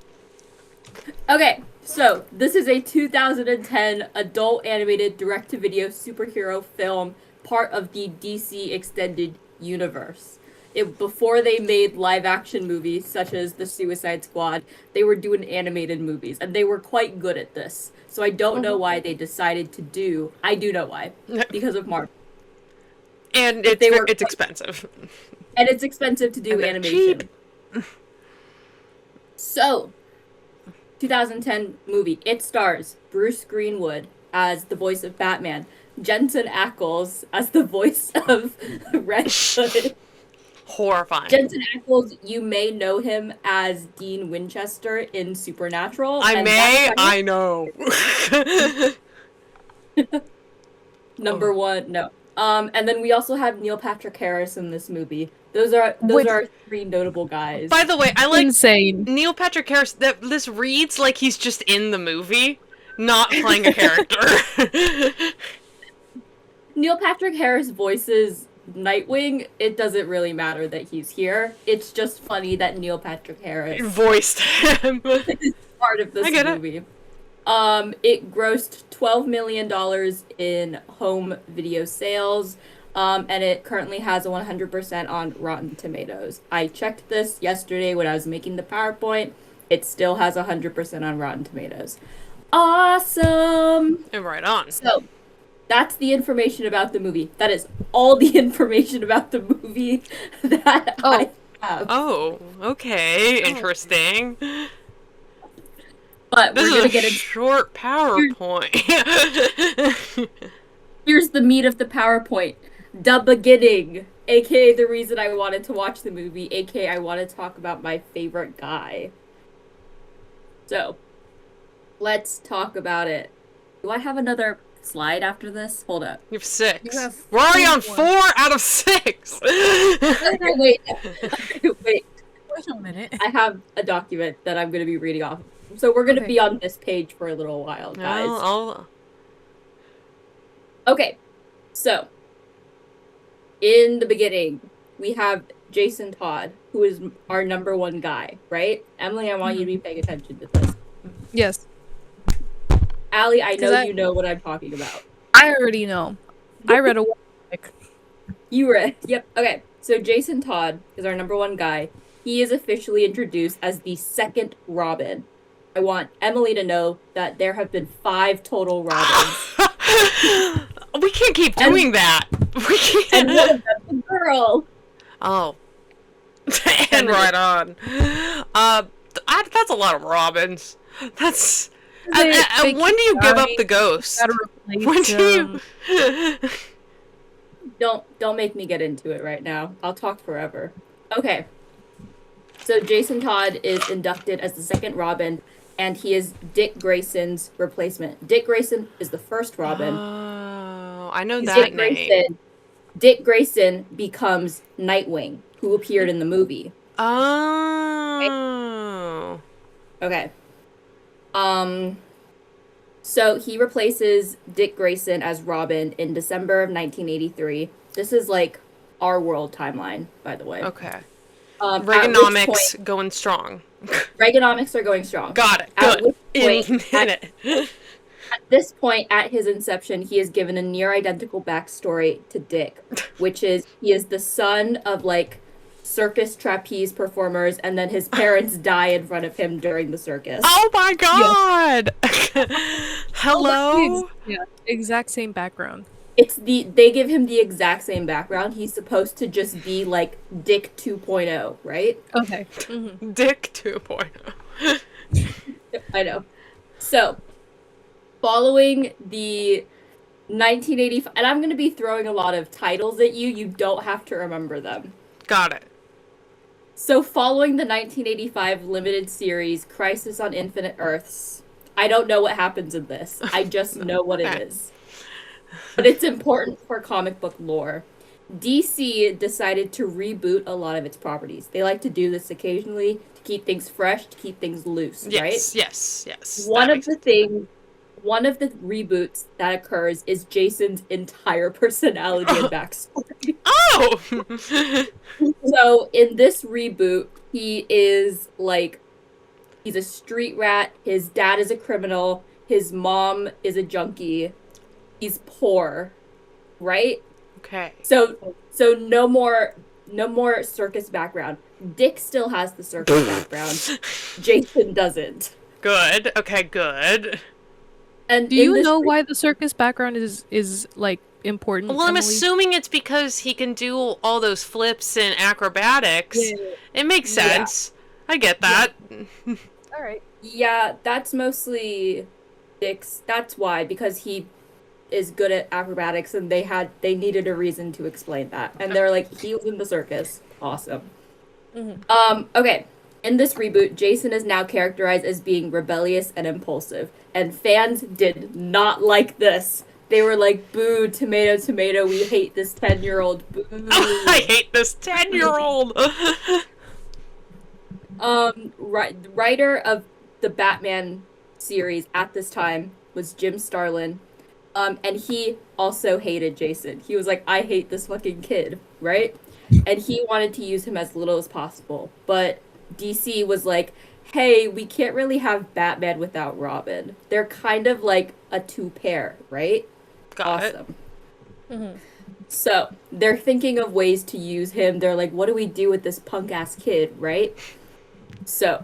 Speaker 1: Okay, so this is a 2010 adult animated direct-to-video superhero film, part of the DC Extended Universe. before they made live action movies such as The Suicide Squad, they were doing animated movies, and they were quite good at this. So I don't know why they decided to do. I do know why, because of Marvel.
Speaker 3: And
Speaker 1: But they were
Speaker 3: it's expensive.
Speaker 1: And it's expensive to do
Speaker 3: And they're
Speaker 1: animation.
Speaker 3: cheap.
Speaker 1: So, 2010 movie. It stars Bruce Greenwood as the voice of Batman, Jensen Ackles as the voice of Red Hood.
Speaker 3: Horrifying.
Speaker 1: Jensen Ackles, you may know him as Dean Winchester in Supernatural.
Speaker 3: I know.
Speaker 1: Number one, no. And then we also have Neil Patrick Harris in this movie. Those are three notable guys.
Speaker 3: By the way, I like
Speaker 4: Insane.
Speaker 3: Neil Patrick Harris. That this reads like he's just in the movie, not playing a character.
Speaker 1: Neil Patrick Harris voices Nightwing. It doesn't really matter that he's here. It's just funny that Neil Patrick Harris
Speaker 3: Voiced him.
Speaker 1: is part of this movie. It grossed $12 million in home video sales, and it currently has a 100% on Rotten Tomatoes. I checked this yesterday when I was making the PowerPoint. It still has 100% on Rotten Tomatoes. Awesome!
Speaker 3: And right on.
Speaker 1: So, that's the information about the movie. That is all the information about the movie that I have.
Speaker 3: Oh, okay. Interesting.
Speaker 1: But
Speaker 3: This
Speaker 1: we're gonna
Speaker 3: is
Speaker 1: get
Speaker 3: a
Speaker 1: into
Speaker 3: short PowerPoint.
Speaker 1: Here's the meat of the PowerPoint. The beginning, aka the reason I wanted to watch the movie, aka I want to talk about my favorite guy. So, let's talk about it. Do I have another slide after this? Hold up.
Speaker 3: You have 6.
Speaker 4: You have
Speaker 3: We're already on
Speaker 4: 4.
Speaker 3: 4 out of 6.
Speaker 1: Wait. Wait.
Speaker 4: Wait a minute.
Speaker 1: I have a document that I'm going to be reading off. So we're going to be on this page for a little while, guys. Okay, so in the beginning, we have Jason Todd, who is our number one guy, right? Emily, I want you to be paying attention to this.
Speaker 4: Yes,
Speaker 1: Allie, I know
Speaker 4: 'Cause
Speaker 1: you know what I'm talking about.
Speaker 4: I already know. I read a webcomic.
Speaker 1: You read? Yep. Okay, so Jason Todd is our number one guy. He is officially introduced as the second Robin. I want Emily to know that there have been 5 total Robins.
Speaker 3: We can't keep doing that. We can't.
Speaker 1: And one of them is a girl.
Speaker 3: Oh. And right on. That's a lot of Robins. That's. When do you give up the ghost? When do you?
Speaker 1: Don't make me get into it right now. I'll talk forever. Okay. So Jason Todd is inducted as the second Robin, and he is Dick Grayson's replacement. Dick Grayson is the first Robin.
Speaker 3: Oh, I know
Speaker 1: He's
Speaker 3: that
Speaker 1: Dick
Speaker 3: name.
Speaker 1: Grayson. Dick Grayson becomes Nightwing, who appeared in the movie.
Speaker 3: Oh.
Speaker 1: Okay. So he replaces Dick Grayson as Robin in December of 1983. This is like our world timeline, by the way.
Speaker 3: Okay.
Speaker 1: Reaganomics
Speaker 3: going strong.
Speaker 1: Reaganomics are going strong.
Speaker 3: Got it.
Speaker 1: At
Speaker 3: Good.
Speaker 1: which point,
Speaker 3: In it.
Speaker 1: At this point, at his inception, he is given a near identical backstory to Dick, which is he is the son of like circus trapeze performers, and then his parents die in front of him during the circus.
Speaker 3: Oh my god! Hello?
Speaker 4: Yeah, exact same background.
Speaker 1: They give him the exact same background. He's supposed to just be like Dick 2.0, right?
Speaker 4: Okay.
Speaker 3: Dick 2.0.
Speaker 1: I know. So, following the 1985, and I'm going to be throwing a lot of titles at you. You don't have to remember them.
Speaker 3: Got it.
Speaker 1: So, following the 1985 limited series Crisis on Infinite Earths, I don't know what happens in this. I just know what it is. But it's important for comic book lore. DC decided to reboot a lot of its properties. They like to do this occasionally to keep things fresh, to keep things loose, right?
Speaker 3: Yes.
Speaker 1: One of the reboots that occurs is Jason's entire personality and backstory.
Speaker 3: Oh!
Speaker 1: So in this reboot, he is like, he's a street rat, his dad is a criminal, his mom is a junkie, he's poor, right?
Speaker 3: Okay.
Speaker 1: So no more no more circus background. Dick still has the circus background. Jason doesn't.
Speaker 3: Good. Okay, good.
Speaker 1: And
Speaker 2: Do
Speaker 1: in
Speaker 2: you
Speaker 1: this
Speaker 2: know why the circus background is like important,
Speaker 3: Well, I'm
Speaker 2: Emily?
Speaker 3: assuming it's because he can do all those flips and acrobatics.
Speaker 2: Yeah.
Speaker 3: It makes
Speaker 1: Yeah.
Speaker 3: sense. I get that.
Speaker 2: All right.
Speaker 1: Yeah, that's mostly Dick's. That's why, because he is good at acrobatics, and they needed a reason to explain that, and they're like, he was in the circus. Awesome. Okay. In this reboot, Jason is now characterized as being rebellious and impulsive, and fans did not like this. They were like, "Boo! Tomato, tomato! We hate this 10-year-old. Boo!"
Speaker 3: I hate this 10-year-old.
Speaker 1: Writer of the Batman series at this time was Jim Starlin, and he also hated Jason. He was like, "I hate this fucking kid," right? And he wanted to use him as little as possible, but DC was like, "Hey, we can't really have Batman without Robin. They're kind of like a two pair, right?"
Speaker 3: Got it.
Speaker 1: Awesome. So they're thinking of ways to use him. They're like, what do we do with this punk ass kid, right? So,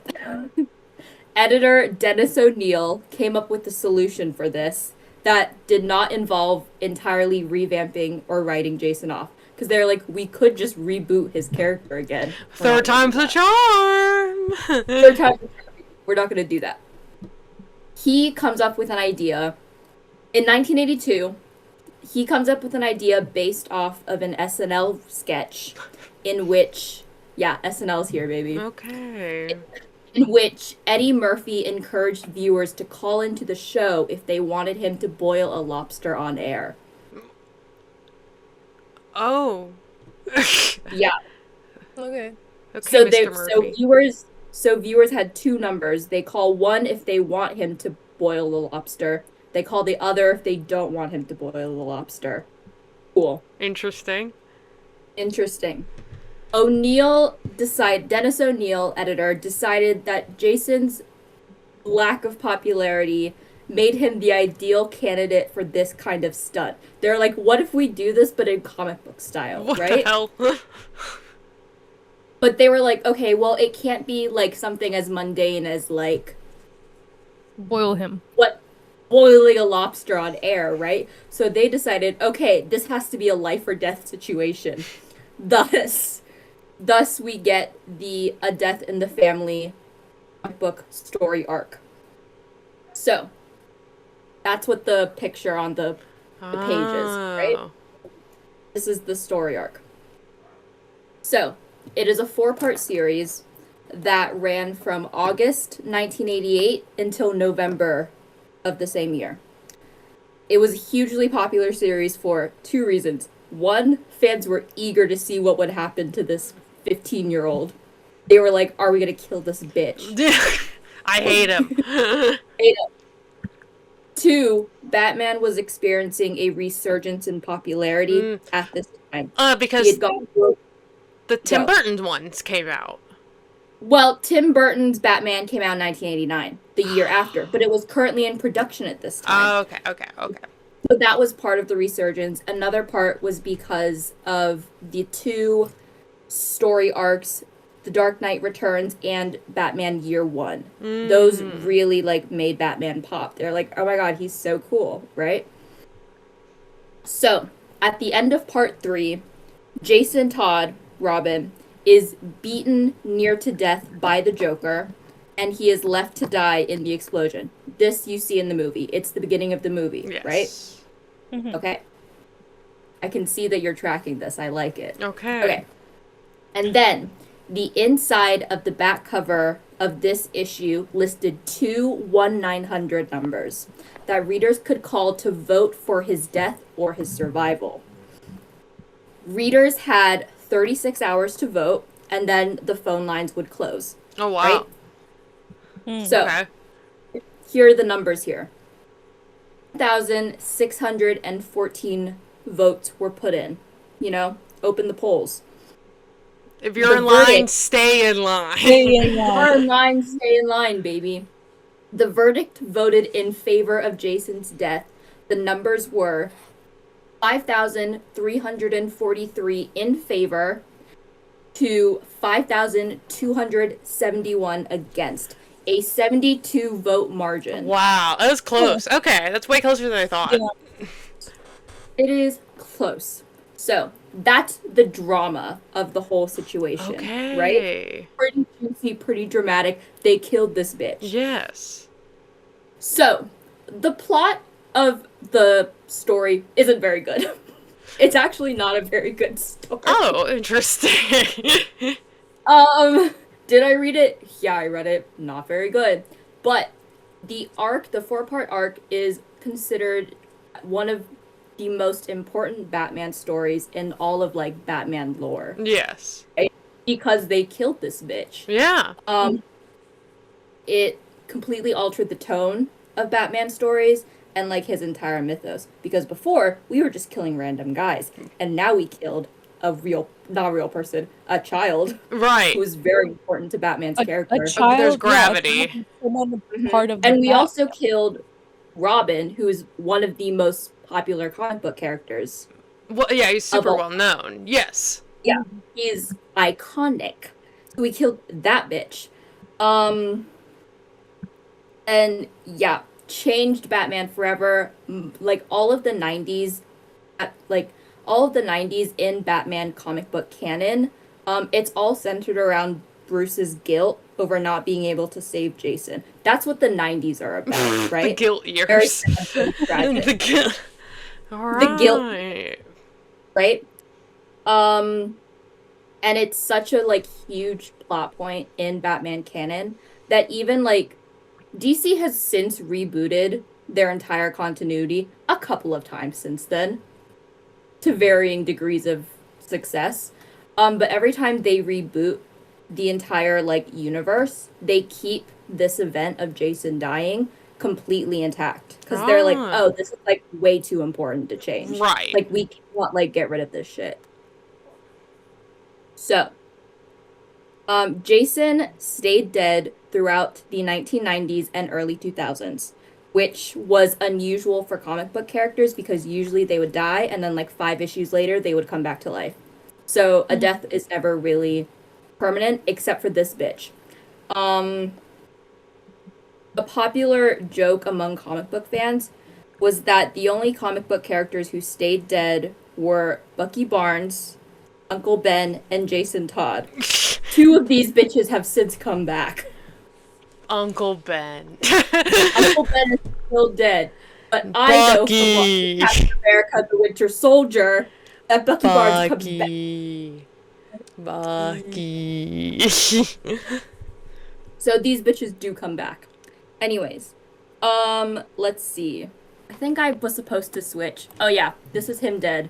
Speaker 1: editor Dennis O'Neil came up with a solution for this that did not involve entirely revamping or writing Jason off. Because they're like, we could just reboot his character again.
Speaker 3: Third time's the charm.
Speaker 1: Third time. We're not going to do that. He comes up with an idea. In 1982, he comes up with an idea based off of an SNL sketch in which, yeah, SNL's here, baby.
Speaker 3: Okay.
Speaker 1: In which Eddie Murphy encouraged viewers to call into the show if they wanted him to boil a lobster on air.
Speaker 3: Oh.
Speaker 1: Yeah.
Speaker 2: Okay.
Speaker 3: Okay, Mr. Murphy.
Speaker 1: So viewers had two numbers. They call one if they want him to boil the lobster. They call the other if they don't want him to boil the lobster. Cool.
Speaker 3: Interesting.
Speaker 1: Interesting. Dennis O'Neil, editor, decided that Jason's lack of popularity made him the ideal candidate for this kind of stunt. They're like, what if we do this but in comic book style,
Speaker 3: What
Speaker 1: right?
Speaker 3: the hell?
Speaker 1: But they were like, okay, well, it can't be like something as mundane as like
Speaker 2: Boil him.
Speaker 1: boiling a lobster on air, right? So they decided, okay, this has to be a life or death situation. Thus we get the A Death in the Family book story arc. So that's what the picture on the page is, right?
Speaker 3: Oh.
Speaker 1: This is the story arc. So it is a 4-part series that ran from August 1988 until November of the same year. It was a hugely popular series for two reasons. One, fans were eager to see what would happen to this 15-year-old. They were like, are we gonna kill this bitch?
Speaker 3: I hate him.
Speaker 1: Two, Batman was experiencing a resurgence in popularity at this time. He
Speaker 3: Because
Speaker 1: had gone through...
Speaker 3: the Tim
Speaker 1: Go.
Speaker 3: Burton ones came out.
Speaker 1: Well, Tim Burton's Batman came out in 1989, the year after, but it was currently in production at this time.
Speaker 3: Okay.
Speaker 1: So that was part of the resurgence. Another part was because of the two story arcs, The Dark Knight Returns and Batman Year One. Those really like made Batman pop. They're like, oh my god, he's so cool, right? So at the end of part 3, Jason Todd, Robin, is beaten near to death by the Joker, and he is left to die in the explosion. This you see in the movie. It's the beginning of the movie,
Speaker 3: Yes.
Speaker 1: right? Okay. I can see that you're tracking this. I like it.
Speaker 3: Okay.
Speaker 1: Okay. And then the inside of the back cover of this issue listed 2 1-900 numbers that readers could call to vote for his death or his survival. Readers had 36 hours to vote, and then the phone lines would close.
Speaker 3: Oh, wow.
Speaker 1: Right? So,
Speaker 3: Okay.
Speaker 1: here are the numbers here. 1,614 votes were put in. You know, open the polls.
Speaker 3: If you're
Speaker 1: The
Speaker 3: in line,
Speaker 1: verdict-
Speaker 3: stay in line.
Speaker 1: Are in line, stay in line, baby. The verdict voted in favor of Jason's death. The numbers were 5,343 in favor to 5,271 against. A 72 vote margin.
Speaker 3: Wow, that was close. Okay, that's way closer than I thought.
Speaker 4: Yeah.
Speaker 1: It is close. So that's the drama of the whole situation,
Speaker 3: Okay.
Speaker 1: right? Pretty juicy, pretty dramatic. They killed this bitch.
Speaker 3: Yes.
Speaker 1: So the plot of the story isn't very good. It's actually not a very good story.
Speaker 3: Oh, interesting.
Speaker 1: Did I read it? Yeah, I read it. Not very good. But the arc, the 4-part arc, is considered one of the most important Batman stories in all of, like, Batman lore.
Speaker 3: Yes.
Speaker 1: Right? Because they killed this bitch.
Speaker 3: Yeah.
Speaker 1: It completely altered the tone of Batman stories and, like, his entire mythos. Because before, we were just killing random guys. And now we killed a real, not a real person, a child.
Speaker 3: Right.
Speaker 1: Who's very important to Batman's character.
Speaker 4: A child,
Speaker 3: There's
Speaker 4: yeah,
Speaker 3: gravity.
Speaker 4: someone part of
Speaker 1: And
Speaker 4: the
Speaker 1: we
Speaker 4: plot.
Speaker 1: also killed Robin, who is one of the most popular comic book characters.
Speaker 3: Well, yeah, he's super
Speaker 1: all.
Speaker 3: well known. Yes.
Speaker 1: Yeah, he's iconic. So we killed that bitch. And yeah, changed Batman forever. Like all of the 90s, all of the 90s in Batman comic book canon, it's all centered around Bruce's guilt over not being able to save Jason. That's what the 90s are about, right?
Speaker 3: The guilt
Speaker 1: Very
Speaker 3: years.
Speaker 1: sentimental, tragic.
Speaker 3: The guilt. All
Speaker 1: The guilt.
Speaker 3: right.
Speaker 1: Right? And it's such a like huge plot point in Batman canon that even like DC has since rebooted their entire continuity a couple of times since then to varying degrees of success. But every time they reboot the entire like universe, they keep this event of Jason dying completely intact because they're like,
Speaker 3: Ah.
Speaker 1: oh, this is like way too important to change.
Speaker 3: Right.
Speaker 1: Like we can't like get rid of this shit. So, Jason stayed dead throughout the 1990s and early 2000s, which was unusual for comic book characters because usually they would die and then like 5 issues later they would come back to life. So a death is never really permanent except for this bitch. A popular joke among comic book fans was that the only comic book characters who stayed dead were Bucky Barnes, Uncle Ben, and Jason Todd. 2 of these bitches have since come back.
Speaker 3: Uncle Ben.
Speaker 1: Uncle Ben is still dead. But I know from
Speaker 3: Bucky.
Speaker 1: watching Captain America the Winter Soldier that Bucky Barnes comes back.
Speaker 3: Bucky.
Speaker 1: So these bitches do come back. Anyways, let's see. I think I was supposed to switch. Oh yeah, this is him dead.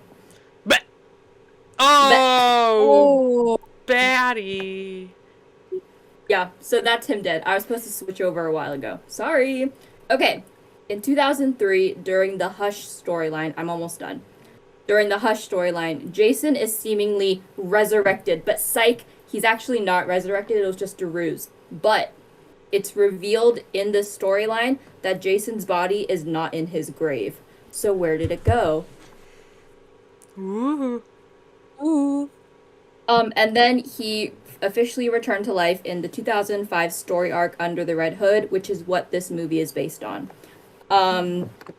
Speaker 3: Oh, Batty.
Speaker 1: Yeah, so that's him dead. I was supposed to switch over a while ago. Sorry. Okay, in 2003, during the Hush storyline, I'm almost done. During the Hush storyline, Jason is seemingly resurrected, but psych, he's actually not resurrected, it was just a ruse. But it's revealed in this storyline that Jason's body is not in his grave. So where did it go?
Speaker 3: Ooh.
Speaker 4: Ooh.
Speaker 1: And then he officially returned to life in the 2005 story arc Under the Red Hood, which is what this movie is based on.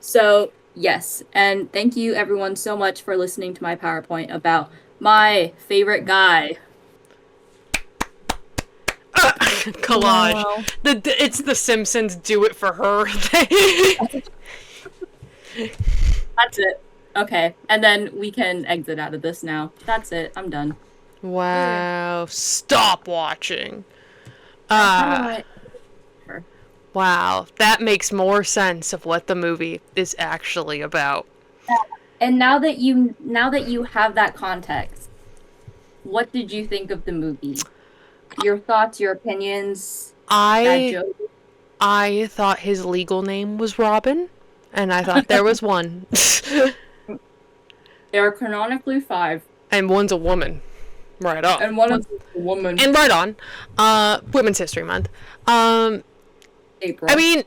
Speaker 1: So, yes. And thank you everyone so much for listening to my PowerPoint about my favorite guy.
Speaker 3: Collage.
Speaker 4: Wow.
Speaker 3: It's the Simpsons do it for her.
Speaker 1: That's it. Okay. And then we can exit out of this now. That's it. I'm done.
Speaker 3: Wow. Stop watching.
Speaker 1: How do
Speaker 3: Wow. That makes more sense of what the movie is actually about.
Speaker 1: And now that you have that context, what did you think of the movie? Your thoughts, your opinions, that joke?
Speaker 3: I thought his legal name was Robin, and I thought there was one.
Speaker 1: There are canonically 5.
Speaker 3: And one's a woman. Right on.
Speaker 1: And one is a woman.
Speaker 3: And right on. Women's History Month.
Speaker 1: April.
Speaker 3: I mean,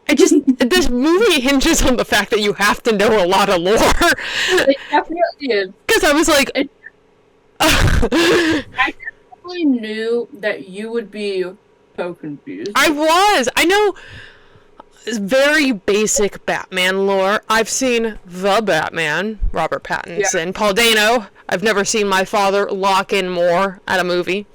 Speaker 3: this movie hinges on the fact that you have to know a lot of lore.
Speaker 1: It definitely is.
Speaker 3: Because I was like, I
Speaker 1: I definitely knew that you would be so confused.
Speaker 3: was. I know very basic Batman lore. I've seen the Batman, Robert Pattinson, Paul Dano. I've never seen my father lock in more at a movie.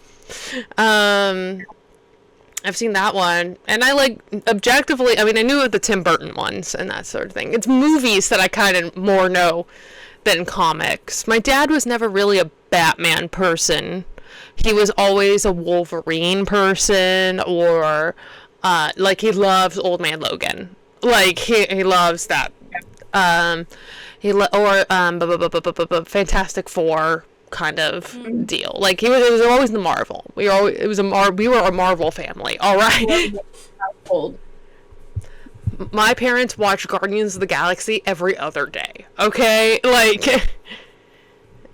Speaker 3: I've seen that one, and I like objectively. I mean, I knew the Tim Burton ones and that sort of thing. It's movies that I kind of more know than comics. My dad was never really a Batman person. He was always a Wolverine person, or like he loves Old Man Logan. Like he loves that. Fantastic Four kind of deal. Like it was always the Marvel. We were a Marvel family. All right.
Speaker 1: Household.
Speaker 3: My parents watch Guardians of the Galaxy every other day. Okay, like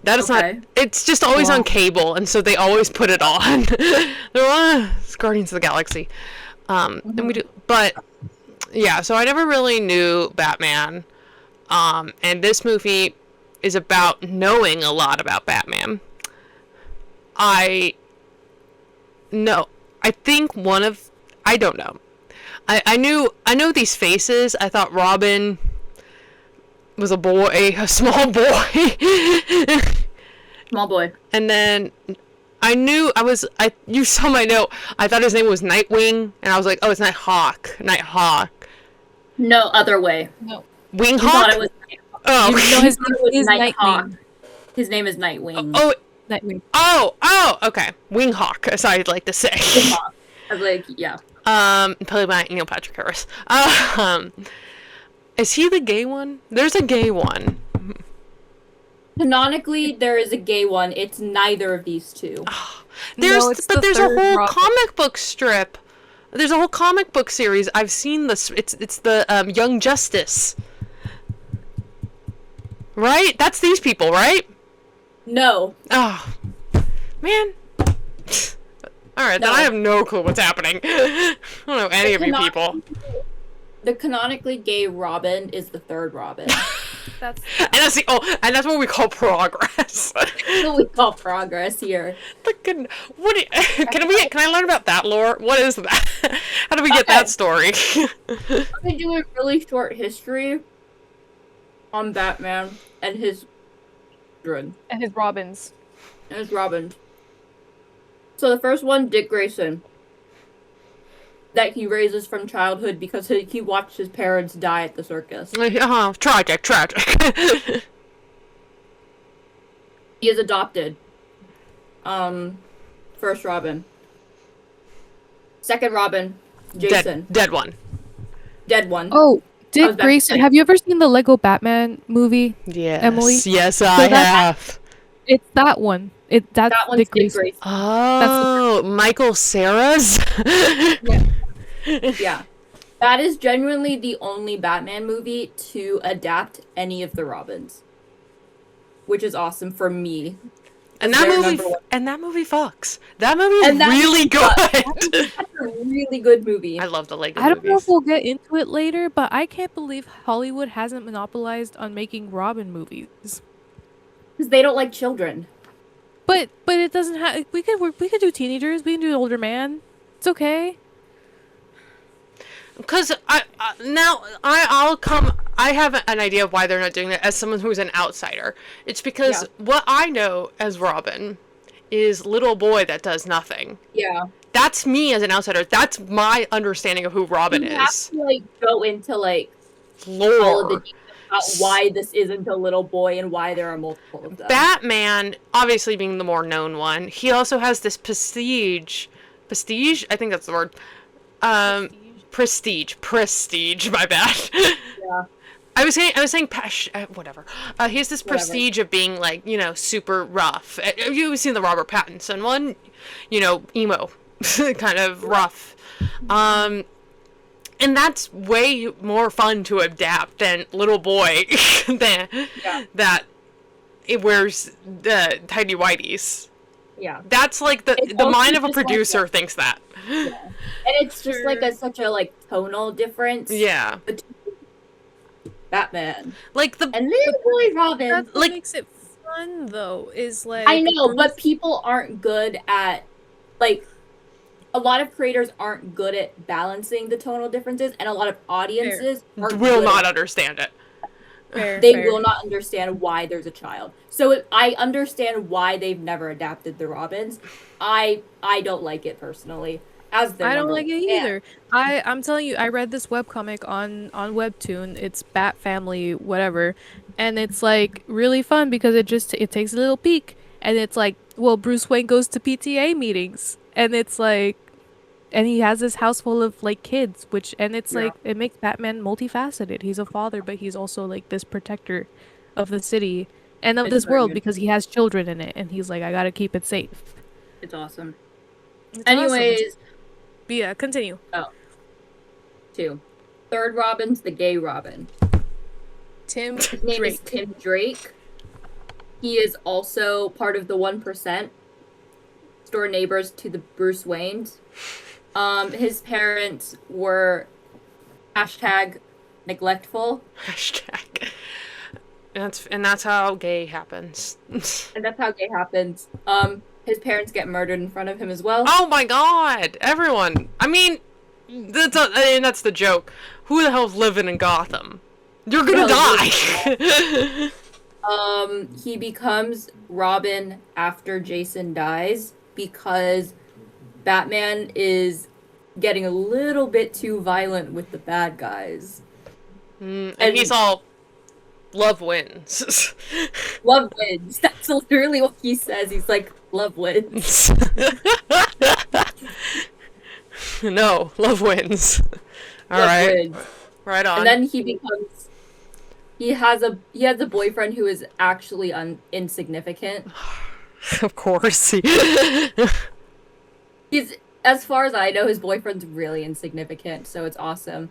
Speaker 3: that is
Speaker 1: Okay.
Speaker 3: not. It's just always on cable, and so they always put it on. They're on it's Guardians of the Galaxy, and we do. But yeah, so I never really knew Batman, and this movie is about knowing a lot about Batman. I think I don't know. I know these faces. I thought Robin was a small boy.
Speaker 1: Small boy.
Speaker 3: And then you saw my note. I thought his name was Nightwing, and I was like, oh, it's Nighthawk.
Speaker 1: No, other way.
Speaker 2: No.
Speaker 3: Winghawk?
Speaker 1: You thought it was Nighthawk.
Speaker 3: Oh,
Speaker 1: You
Speaker 3: okay.
Speaker 1: know his name
Speaker 2: is
Speaker 1: is Nighthawk.
Speaker 2: Nightwing.
Speaker 1: His name is Nightwing.
Speaker 3: Oh,
Speaker 2: Nightwing.
Speaker 3: okay. Winghawk, as I'd like to say.
Speaker 1: I was like, yeah.
Speaker 3: Played by Neil Patrick Harris. Is he the gay one? There's a gay one.
Speaker 1: Canonically, there is a gay one. It's neither of these two.
Speaker 2: It's the
Speaker 3: There's a
Speaker 2: third
Speaker 3: whole
Speaker 2: Robin.
Speaker 3: comic book strip. There's a whole comic book series. I've seen this. It's the Young Justice. Right? That's these people, right?
Speaker 1: No.
Speaker 3: Oh, man. All right, then
Speaker 1: No.
Speaker 3: I have no clue what's happening. I don't know any of you people.
Speaker 1: The canonically gay Robin is the third Robin.
Speaker 2: That's
Speaker 3: And that's what we call progress.
Speaker 1: That's what we call progress here.
Speaker 3: Can I learn about that lore? What is that? How do we get
Speaker 1: Okay.
Speaker 3: that story?
Speaker 1: I'm gonna do a really short history on Batman and his children.
Speaker 2: and his Robins.
Speaker 1: And his Robin. So the first one, Dick Grayson. That he raises from childhood because he watched his parents die at the circus.
Speaker 3: Tragic.
Speaker 1: He is adopted. First Robin. Second Robin, Jason.
Speaker 3: Dead one.
Speaker 1: Dead one.
Speaker 2: Oh,
Speaker 1: I was
Speaker 2: Dick
Speaker 1: about to
Speaker 2: Grayson.
Speaker 1: say-
Speaker 2: Have you ever seen the Lego Batman movie?
Speaker 3: Yes.
Speaker 2: Emily?
Speaker 3: Yes, I
Speaker 2: that-
Speaker 3: have.
Speaker 2: It's that one. That's
Speaker 1: That one's
Speaker 2: Dick
Speaker 1: Dick
Speaker 2: Grayson.
Speaker 1: Grayson.
Speaker 3: Oh, Michael Cera's?
Speaker 1: Yeah. That is genuinely the only Batman movie to adapt any of the Robins. Which is awesome for me.
Speaker 3: And
Speaker 1: They're
Speaker 3: that
Speaker 1: number one.
Speaker 3: movie fucks. That movie is
Speaker 1: And that
Speaker 3: really
Speaker 1: movie
Speaker 3: good.
Speaker 1: That's a really good movie.
Speaker 3: I love the Lego
Speaker 2: I don't know
Speaker 3: movies.
Speaker 2: if we'll get into it later, but I can't believe Hollywood hasn't monopolized on making Robin movies.
Speaker 1: Because they don't like children.
Speaker 2: But it doesn't have. We could do teenagers. We can do an older man. It's okay.
Speaker 3: Because I have an idea of why they're not doing that as someone who's an outsider. It's because what I know as Robin is little boy that does nothing.
Speaker 1: Yeah.
Speaker 3: That's me as an outsider. That's my understanding of who Robin
Speaker 1: You have
Speaker 3: is.
Speaker 1: to go into all of the
Speaker 3: Lore.
Speaker 1: details about why this isn't a little boy and why there are multiple of them.
Speaker 3: Batman, obviously being the more known one, he also has this prestige, I think that's the word. Prestige, my bad.
Speaker 1: Yeah.
Speaker 3: I was saying whatever. He has this prestige of being super rough. You've seen the Robert Pattinson one, emo, kind of rough. And that's way more fun to adapt than little boy that it wears the tidy whities.
Speaker 1: Yeah.
Speaker 3: That's like
Speaker 1: It's
Speaker 3: the
Speaker 1: also
Speaker 3: mind of a
Speaker 1: just like
Speaker 3: producer
Speaker 1: that.
Speaker 3: thinks that.
Speaker 1: And it's just such a tonal difference.
Speaker 3: Yeah.
Speaker 1: Between Batman
Speaker 3: Like
Speaker 1: and little boy Robin.
Speaker 2: That's what
Speaker 3: like-
Speaker 2: makes it fun though. Is like
Speaker 1: I know,
Speaker 2: Bruce-
Speaker 1: but people aren't good at, like, a lot of creators aren't good at balancing the tonal differences, and a lot of audiences aren't
Speaker 3: Will
Speaker 1: good
Speaker 3: not
Speaker 1: at,
Speaker 3: understand it.
Speaker 1: they
Speaker 2: fair.
Speaker 1: will not understand why there's a child. So I understand why they've never adapted the Robins. I don't like it personally. As their
Speaker 2: I don't
Speaker 1: number
Speaker 2: like it
Speaker 1: one fan.
Speaker 2: either. I'm telling you, I read this webcomic on Webtoon. It's Bat Family, whatever, and it's like really fun because it takes a little peek, and it's like, well, Bruce Wayne goes to PTA meetings, and it's like, and he has this house full of like kids, and it's
Speaker 1: Yeah.
Speaker 2: like it makes Batman multifaceted. He's a father, but he's also like this protector of the city and of
Speaker 1: It's
Speaker 2: this
Speaker 1: very
Speaker 2: world
Speaker 1: good.
Speaker 2: because he has children in it, and he's like, I gotta keep it safe.
Speaker 1: It's awesome.
Speaker 2: It's
Speaker 1: Anyways,
Speaker 2: awesome. But yeah, continue.
Speaker 1: 2. Third Robin's the gay Robin.
Speaker 2: Tim
Speaker 1: His name is
Speaker 2: Drake.
Speaker 1: Tim Drake. He is also part of the 1%, door neighbors to the Bruce Waynes. His parents were #neglectful.
Speaker 3: Hashtag. And that's how gay happens.
Speaker 1: And that's how gay happens. His parents get murdered in front of him as well.
Speaker 3: Oh my god! Everyone! I mean, that's the joke. Who the hell's living in Gotham? You're gonna die!
Speaker 1: He becomes Robin after Jason dies because Batman is getting a little bit too violent with the bad guys.
Speaker 3: And he's all, love wins.
Speaker 1: Love wins. That's literally what he says. He's like, love wins.
Speaker 3: No, love wins.
Speaker 1: Love
Speaker 3: Alright,
Speaker 1: wins.
Speaker 3: right on.
Speaker 1: And then he has a boyfriend who is actually insignificant.
Speaker 3: Of course.
Speaker 1: He's, as far as I know, his boyfriend's really insignificant, so it's awesome.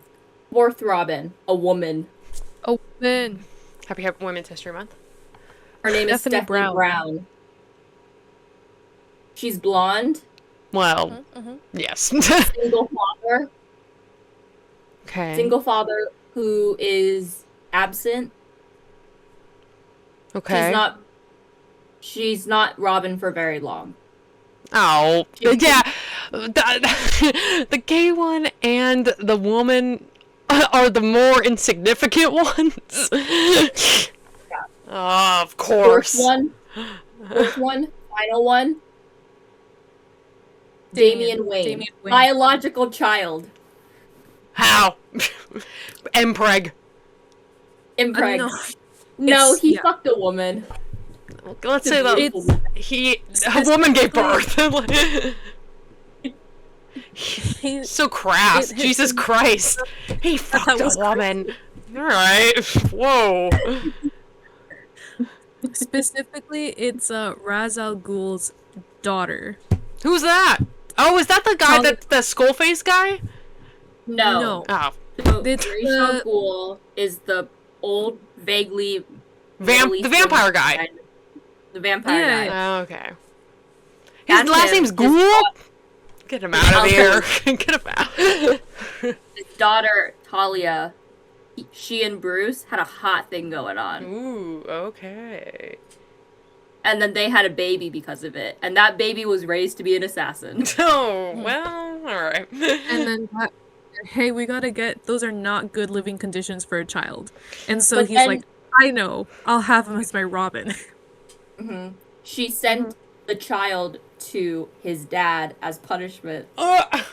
Speaker 1: 4th Robin, a woman.
Speaker 2: Oh man.
Speaker 3: Happy Women's History Month.
Speaker 1: Her name is
Speaker 2: Stephanie
Speaker 1: Stephanie Brown. She's blonde,
Speaker 3: Well, yes.
Speaker 1: single father.
Speaker 3: Okay.
Speaker 1: Single father who is absent.
Speaker 3: Okay.
Speaker 1: She's not Robin for very long.
Speaker 3: Oh, yeah. The gay one and the woman are the more insignificant ones. Oh, of course.
Speaker 1: Fourth one, final one. Damian Wayne.
Speaker 2: Damian Wayne.
Speaker 1: Biological child.
Speaker 3: How? Impreg.
Speaker 1: Impreg.
Speaker 2: No.
Speaker 1: No, he
Speaker 2: yeah.
Speaker 1: fucked a woman.
Speaker 3: Let's say that a woman gave birth. So crass. Jesus Christ. He fucked a woman. Alright. Whoa.
Speaker 2: Specifically, it's Ra's al Ghul's daughter.
Speaker 3: Who's that? Oh, is that the guy the skull face guy?
Speaker 1: No.
Speaker 3: Oh.
Speaker 1: So,
Speaker 2: It's
Speaker 1: Ra's al Ghul is the old, vaguely
Speaker 3: The vampire guy.
Speaker 1: The vampire
Speaker 2: Yeah.
Speaker 1: guy.
Speaker 3: Oh, okay. His
Speaker 1: That's
Speaker 3: last
Speaker 1: him.
Speaker 3: name's
Speaker 1: His
Speaker 3: Ghoul? Get him out of here.
Speaker 1: Okay.
Speaker 3: Get him out.
Speaker 1: His daughter, Talia, she and Bruce had a hot thing going on.
Speaker 3: Ooh, okay.
Speaker 1: And then they had a baby because of it. And that baby was raised to be an assassin.
Speaker 3: Oh, well, alright.
Speaker 2: And then, hey, we gotta those are not good living conditions for a child. And so he's like, I know, I'll have him as my Robin.
Speaker 1: She sent the child to his dad as punishment.
Speaker 3: I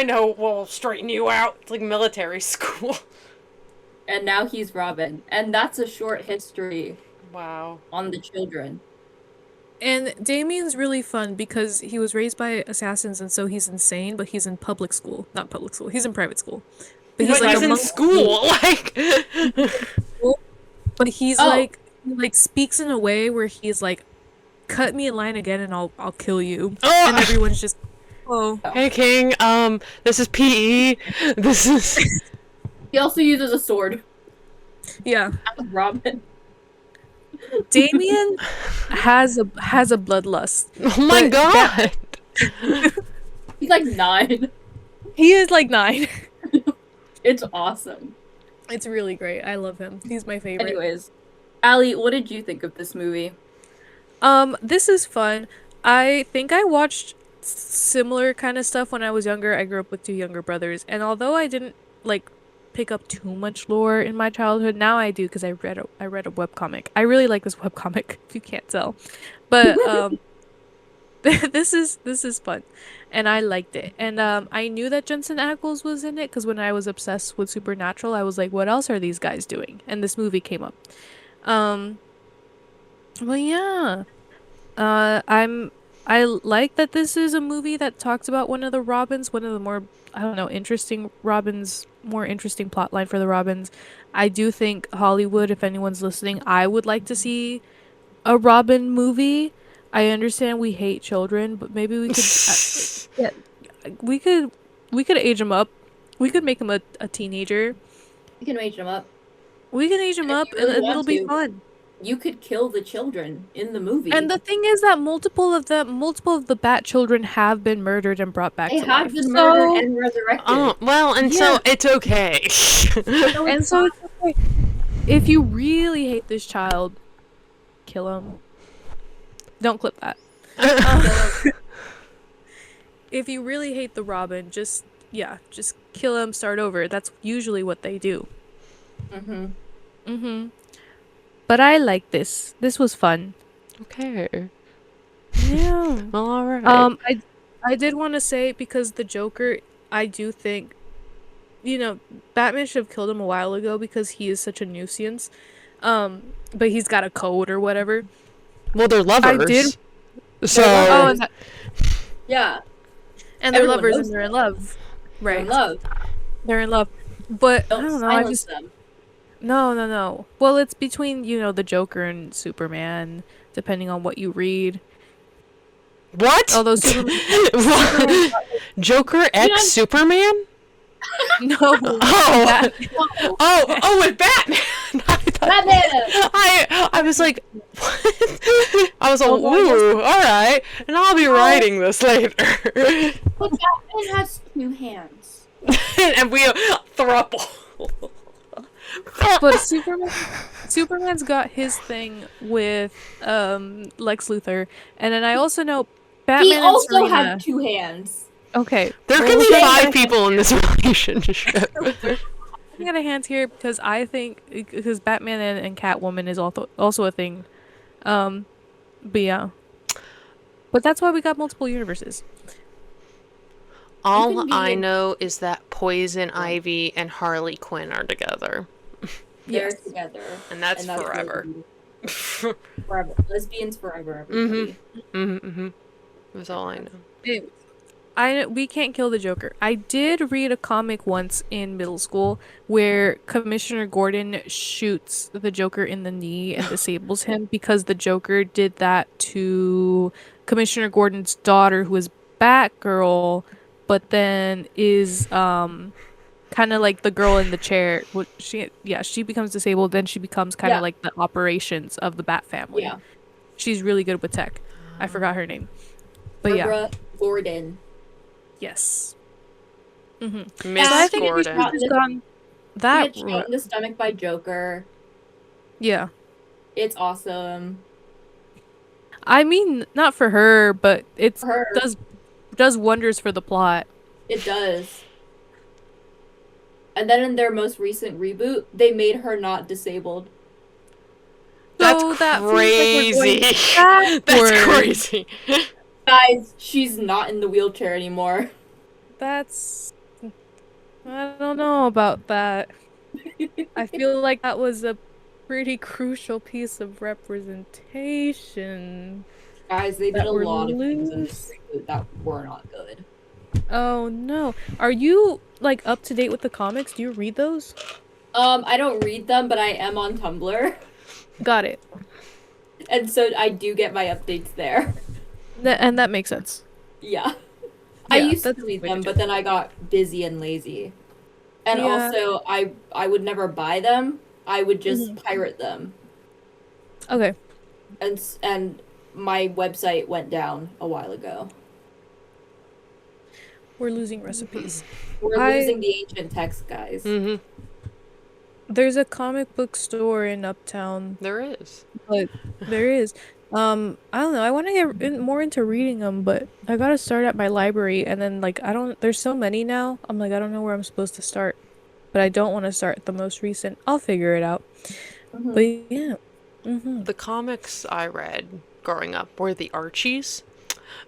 Speaker 3: know, we'll straighten you out. It's like military school.
Speaker 1: And now he's Robin. And that's a short history
Speaker 3: Wow.
Speaker 1: on the children.
Speaker 2: And Damien's really fun because he was raised by assassins, and so he's insane, but he's in public school. Not public school, he's in private school. But
Speaker 3: He's,
Speaker 2: like
Speaker 3: he's
Speaker 2: a
Speaker 3: in
Speaker 2: monk-
Speaker 3: school, like...
Speaker 2: But he's
Speaker 1: Oh.
Speaker 2: like speaks in a way where he's like, cut me in line again and I'll kill you.
Speaker 3: Oh.
Speaker 2: And everyone's just, oh.
Speaker 3: Hey, King, this is PE. This is...
Speaker 1: He also uses a sword.
Speaker 2: Yeah.
Speaker 1: As Robin.
Speaker 2: Damien has a bloodlust.
Speaker 3: Oh my
Speaker 2: But
Speaker 3: god!
Speaker 1: He's like 9.
Speaker 2: He is like 9.
Speaker 1: It's awesome.
Speaker 2: It's really great. I love him. He's my favorite.
Speaker 1: Anyways, Allie, what did you think of this movie?
Speaker 2: This is fun. I think I watched similar kind of stuff when I was younger. I grew up with two younger brothers, and although I didn't like pick up too much lore in my childhood, now I do because I read a webcomic. I really like this webcomic, if you can't tell. But this is fun, and I liked it. And I knew that Jensen Ackles was in it because when I was obsessed with Supernatural, I was like, what else are these guys doing? And this movie came up. Um, well, yeah. I like that this is a movie that talks about one of the Robins, one of the more, I don't know, interesting Robins, more interesting plot line for the Robins. I do think Hollywood, if anyone's listening, I would like to see a Robin movie. I understand we hate children, but maybe we could, yeah, we could, we could age him up. We could make him a teenager.
Speaker 1: You can age them up.
Speaker 2: We can age him
Speaker 1: If
Speaker 2: up,
Speaker 1: you really
Speaker 2: and
Speaker 1: want
Speaker 2: it'll be
Speaker 1: to.
Speaker 2: fun.
Speaker 1: You could kill the children in the movie.
Speaker 2: And the thing is that multiple of the Bat children have been murdered and brought back
Speaker 1: They
Speaker 2: to
Speaker 1: have
Speaker 2: life.
Speaker 1: been murdered
Speaker 2: So,
Speaker 1: and resurrected.
Speaker 3: Oh, well, and so it's okay.
Speaker 2: and so it's okay. If you really hate this child, kill him. Don't clip that. If you really hate the Robin, just kill him, start over. That's usually what they do.
Speaker 1: Mm-hmm.
Speaker 2: Mm-hmm. But I like this. This was fun.
Speaker 3: Okay.
Speaker 2: Yeah.
Speaker 3: Well, all right.
Speaker 2: I did want to say, because the Joker, I do think, Batman should have killed him a while ago because he is such a nuisance. But he's got a code or whatever.
Speaker 3: Well, they're lovers.
Speaker 2: I did.
Speaker 3: So.
Speaker 2: Oh, and
Speaker 1: Yeah.
Speaker 2: and they're
Speaker 1: Everyone
Speaker 2: lovers
Speaker 1: knows
Speaker 2: and they're in
Speaker 1: that.
Speaker 2: love.
Speaker 1: They're
Speaker 2: Right.
Speaker 1: in love.
Speaker 2: They're in love. But I
Speaker 1: Don't
Speaker 2: don't know. I
Speaker 1: silence
Speaker 2: just
Speaker 1: them.
Speaker 2: no. Well, it's between the Joker and Superman, depending on what you read.
Speaker 3: What?
Speaker 2: Although Superman,
Speaker 3: What? Joker X Superman?
Speaker 2: no.
Speaker 3: Oh.
Speaker 2: That-
Speaker 3: Oh, with Batman.
Speaker 1: Batman!
Speaker 3: I was like, what? I was like,
Speaker 2: Oh,
Speaker 3: ooh, all right, and I'll be writing this later.
Speaker 1: But Batman has 2 hands.
Speaker 3: And we thruple.
Speaker 2: But Superman's got his thing with Lex Luthor, and then I also know Batman
Speaker 1: He also
Speaker 2: and Serena.
Speaker 1: had 2 hands.
Speaker 2: Okay,
Speaker 3: There
Speaker 2: well,
Speaker 3: can
Speaker 2: we're
Speaker 3: be
Speaker 2: getting
Speaker 3: 5 people in this relationship.
Speaker 2: out of hands here because I think because Batman and Catwoman is also a thing. But yeah. But that's why we got multiple universes.
Speaker 3: All
Speaker 1: can be
Speaker 3: I
Speaker 1: in-
Speaker 3: know is that Poison Ivy and Harley Quinn are together,
Speaker 1: They're
Speaker 2: Yes.
Speaker 1: together.
Speaker 3: and that's
Speaker 1: really
Speaker 3: forever.
Speaker 1: beautiful. Forever. Lesbians forever, everybody.
Speaker 3: That's all I know.
Speaker 2: We can't kill the Joker. I did read a comic once in middle school where Commissioner Gordon shoots the Joker in the knee and disables him because the Joker did that to Commissioner Gordon's daughter, who is Batgirl, but then is kind of like the girl in the chair. She becomes disabled, then she becomes kind of
Speaker 1: Yeah.
Speaker 2: like the operations of the Bat family.
Speaker 1: Yeah.
Speaker 2: She's really good with tech. I forgot her name. But yeah.
Speaker 1: Barbara Gordon.
Speaker 2: Yes.
Speaker 3: Miss
Speaker 1: So I
Speaker 2: think
Speaker 3: Gordon.
Speaker 2: it's just gone
Speaker 1: She
Speaker 2: that
Speaker 1: gets shot in the stomach by Joker.
Speaker 2: yeah.
Speaker 1: It's awesome.
Speaker 2: I mean, not for her, but it's
Speaker 1: For her.
Speaker 2: does wonders for the plot.
Speaker 1: It does. And then in their most recent reboot, they made her not disabled.
Speaker 3: That's
Speaker 2: So that feels like we're going
Speaker 3: crazy. That's
Speaker 2: backwards.
Speaker 3: crazy.
Speaker 1: Guys, she's not in the wheelchair anymore.
Speaker 2: That's I don't know about that. I feel like that was a pretty crucial piece of representation.
Speaker 1: Guys, they did
Speaker 2: That
Speaker 1: a
Speaker 2: we're
Speaker 1: lot of things in this reboot that were not good.
Speaker 2: Oh no. Are you like up to date with the comics? Do you read those?
Speaker 1: I don't read them, but I am on Tumblr.
Speaker 2: Got it.
Speaker 1: And so I do get my updates there.
Speaker 2: And that makes sense.
Speaker 1: Yeah. I
Speaker 2: Yeah,
Speaker 1: used to
Speaker 2: that's
Speaker 1: read
Speaker 2: the way to
Speaker 1: them,
Speaker 2: do
Speaker 1: but then I got busy and lazy. And
Speaker 2: Yeah.
Speaker 1: also, I would never buy them. I would just pirate them.
Speaker 2: Okay.
Speaker 1: And my website went down a while ago.
Speaker 2: We're losing recipes.
Speaker 1: We're
Speaker 2: I-
Speaker 1: losing the ancient text, guys.
Speaker 3: Mm-hmm.
Speaker 4: There's a comic book store in Uptown,
Speaker 3: There is.
Speaker 4: but there is. I don't know. I want to get more into reading them, but I gotta start at my library, and then like I don't. There's so many now. I'm like I don't know where I'm supposed to start, but I don't want to start at the most recent. I'll figure it out. But yeah.
Speaker 3: The comics I read growing up were the Archies.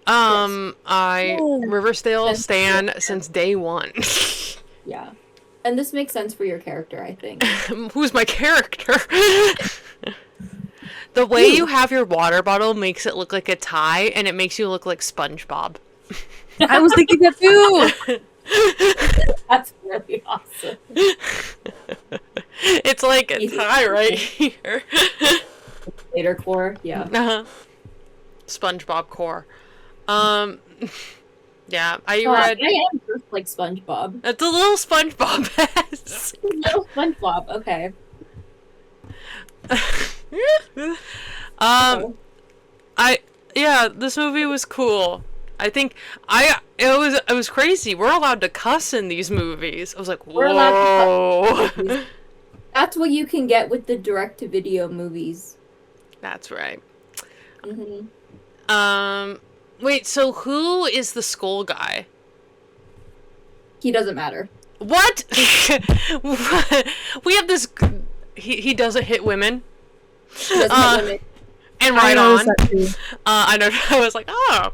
Speaker 1: Yes.
Speaker 3: I Riversdale
Speaker 1: That's
Speaker 3: stan since day one.
Speaker 1: Yeah. And this makes sense for your character, I think.
Speaker 3: Who's my character? The way you have your water bottle makes it look like a tie, and it makes you look like SpongeBob.
Speaker 4: I was thinking that too.
Speaker 1: That's really awesome.
Speaker 3: It's like a tie right here.
Speaker 1: Later core, yeah.
Speaker 3: Uh-huh. SpongeBob core. Yeah, I
Speaker 1: I
Speaker 3: read.
Speaker 1: am just like SpongeBob.
Speaker 3: It's a little SpongeBob ass.
Speaker 1: Little SpongeBob, okay.
Speaker 3: Um, yeah, this movie was cool. I think it was crazy. We're allowed to cuss in these movies. I was like,
Speaker 1: We're allowed to
Speaker 3: whoa.
Speaker 1: cuss in movies. That's what you can get with the direct-to-video movies.
Speaker 3: That's right.
Speaker 1: Mm-hmm.
Speaker 3: Wait, so who is the skull guy?
Speaker 1: He doesn't matter.
Speaker 3: What? We have this. He doesn't hit women.
Speaker 1: He doesn't hit women.
Speaker 3: And right on.
Speaker 4: That too.
Speaker 3: I know. I was like, oh.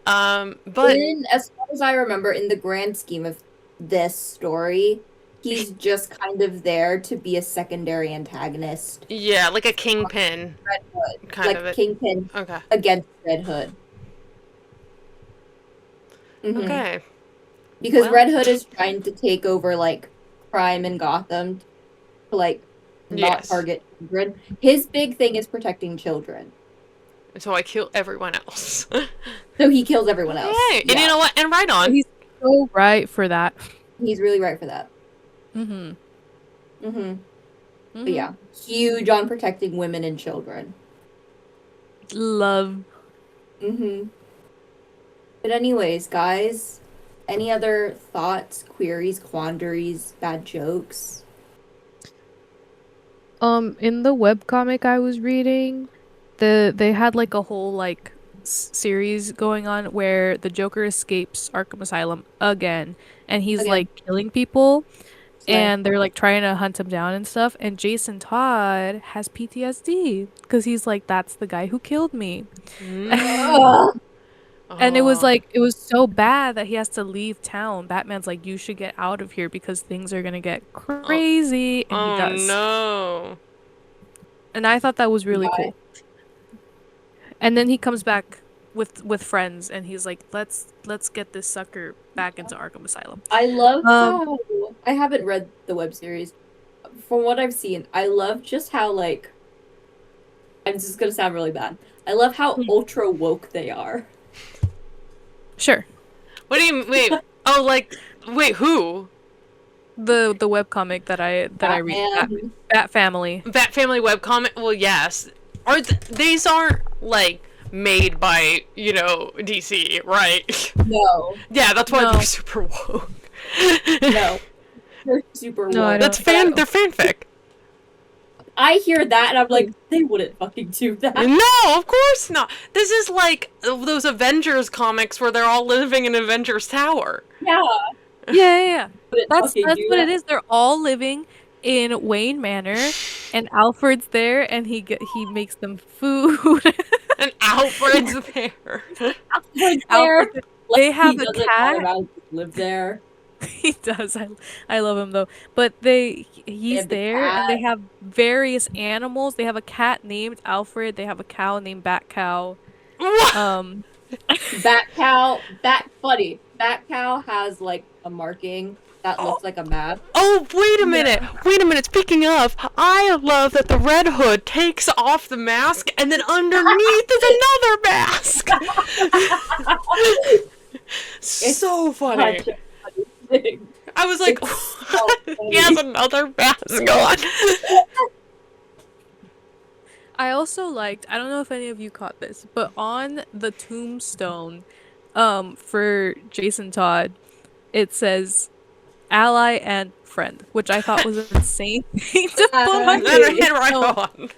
Speaker 3: But
Speaker 1: As far as I remember, in the grand scheme of this story, he's just kind of there to be a secondary antagonist.
Speaker 3: yeah, like a kingpin.
Speaker 1: Red Hood.
Speaker 3: Kind
Speaker 1: like
Speaker 3: of it.
Speaker 1: Kingpin
Speaker 3: Okay.
Speaker 1: against Red Hood. Mhm.
Speaker 3: Okay.
Speaker 1: Because
Speaker 3: Well.
Speaker 1: Red Hood is trying to take over, like, crime in Gotham to, like, not
Speaker 3: Yes.
Speaker 1: target children. His big thing is protecting children.
Speaker 3: So I kill everyone else.
Speaker 1: So he kills everyone else.
Speaker 3: Hey, and you know what? And right on.
Speaker 4: He's so right for that.
Speaker 1: He's really right for that. But yeah, huge on protecting women and children.
Speaker 4: Love.
Speaker 1: But anyways, guys, any other thoughts, queries, quandaries, bad jokes?
Speaker 4: In the webcomic I was reading, they had like a whole like series going on where the Joker escapes Arkham Asylum again, and he's like killing people, and they're like trying to hunt him down and stuff. And Jason Todd has PTSD because he's like, that's the guy who killed me. And it was like, it was so bad that he has to leave town. Batman's like, you should get out of here because things are gonna get crazy, and he does.
Speaker 3: No.
Speaker 4: And I thought that was really cool. And then he comes back with friends, and he's like, let's get this sucker back into Arkham Asylum.
Speaker 1: I love how I haven't read the web series. From what I've seen, I love just how, like, I'm just gonna sound really bad. I love how ultra woke they are.
Speaker 4: Sure.
Speaker 3: What do you wait? Oh, like wait, who?
Speaker 4: The webcomic that I read. Bat Family.
Speaker 3: Bat Family webcomic? Well, yes. These aren't like made by, DC, right?
Speaker 1: No.
Speaker 3: Yeah, that's why they're super woke.
Speaker 1: No. They're super woke.
Speaker 4: No,
Speaker 3: They're fanfic.
Speaker 1: I hear that and I'm like, they wouldn't fucking do that.
Speaker 3: No, of course not. This is like those Avengers comics where they're all living in Avengers Tower.
Speaker 1: Yeah.
Speaker 4: Yeah. That's
Speaker 1: Wouldn't
Speaker 4: what
Speaker 1: fucking do
Speaker 4: it
Speaker 1: that.
Speaker 4: is. They're all living in Wayne Manor, and Alfred's there, and he makes them food.
Speaker 3: And Alfred's there.
Speaker 1: Alfred's there.
Speaker 4: Alfred, they have
Speaker 1: He
Speaker 4: a
Speaker 1: doesn't
Speaker 4: cat.
Speaker 1: automatically live there.
Speaker 4: He does. I love him though. But he's
Speaker 1: have the
Speaker 4: there, and they
Speaker 1: cat.
Speaker 4: have various animals. They have a cat named Alfred. They have a cow named Bat Cow.
Speaker 1: Bat cow. Funny. Bat cow has like a marking that looks like a map.
Speaker 3: Oh, wait a minute. Wait a minute. Speaking of, I love that the Red Hood takes off the mask and then underneath is another mask. So funny.
Speaker 1: Such a funny thing.
Speaker 3: I was like,
Speaker 1: so
Speaker 3: he has another mask on.
Speaker 4: I also liked, I don't know if any of you caught this, but on the tombstone for Jason Todd, it says ally and friend, which I thought was an insane thing to put on.
Speaker 3: Right
Speaker 4: No.
Speaker 3: on.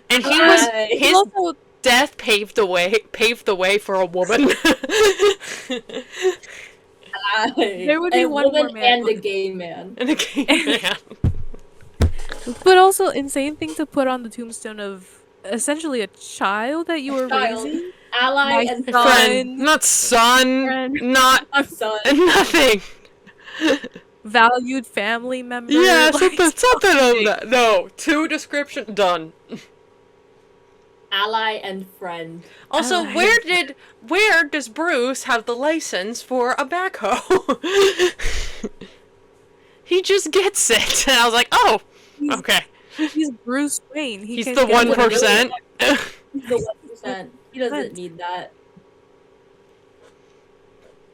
Speaker 3: And he was
Speaker 1: He's
Speaker 3: his
Speaker 4: Also,
Speaker 3: death paved the way for a woman.
Speaker 4: there would be
Speaker 1: a
Speaker 4: one more
Speaker 1: woman
Speaker 4: man,
Speaker 1: and a gay man.
Speaker 3: And a gay man.
Speaker 4: but also insane thing to put on the tombstone of essentially a child that you were
Speaker 1: Child.
Speaker 4: raising.
Speaker 1: Ally
Speaker 4: My
Speaker 1: and
Speaker 4: son.
Speaker 3: Friend, not son,
Speaker 4: Friend.
Speaker 3: not
Speaker 1: I'm son.
Speaker 3: nothing.
Speaker 4: Valued family member.
Speaker 3: Yeah,
Speaker 4: like,
Speaker 3: something of that. No, 2 description done.
Speaker 1: Ally and friend.
Speaker 3: Also,
Speaker 4: Ally.
Speaker 3: where does Bruce have the license for a backhoe? He just gets it, and I was like, oh,
Speaker 4: He's-
Speaker 3: okay.
Speaker 4: He's Bruce Wayne.
Speaker 3: He's
Speaker 4: can
Speaker 3: the
Speaker 4: get
Speaker 3: 1%.
Speaker 1: He's the 1%. He doesn't need that.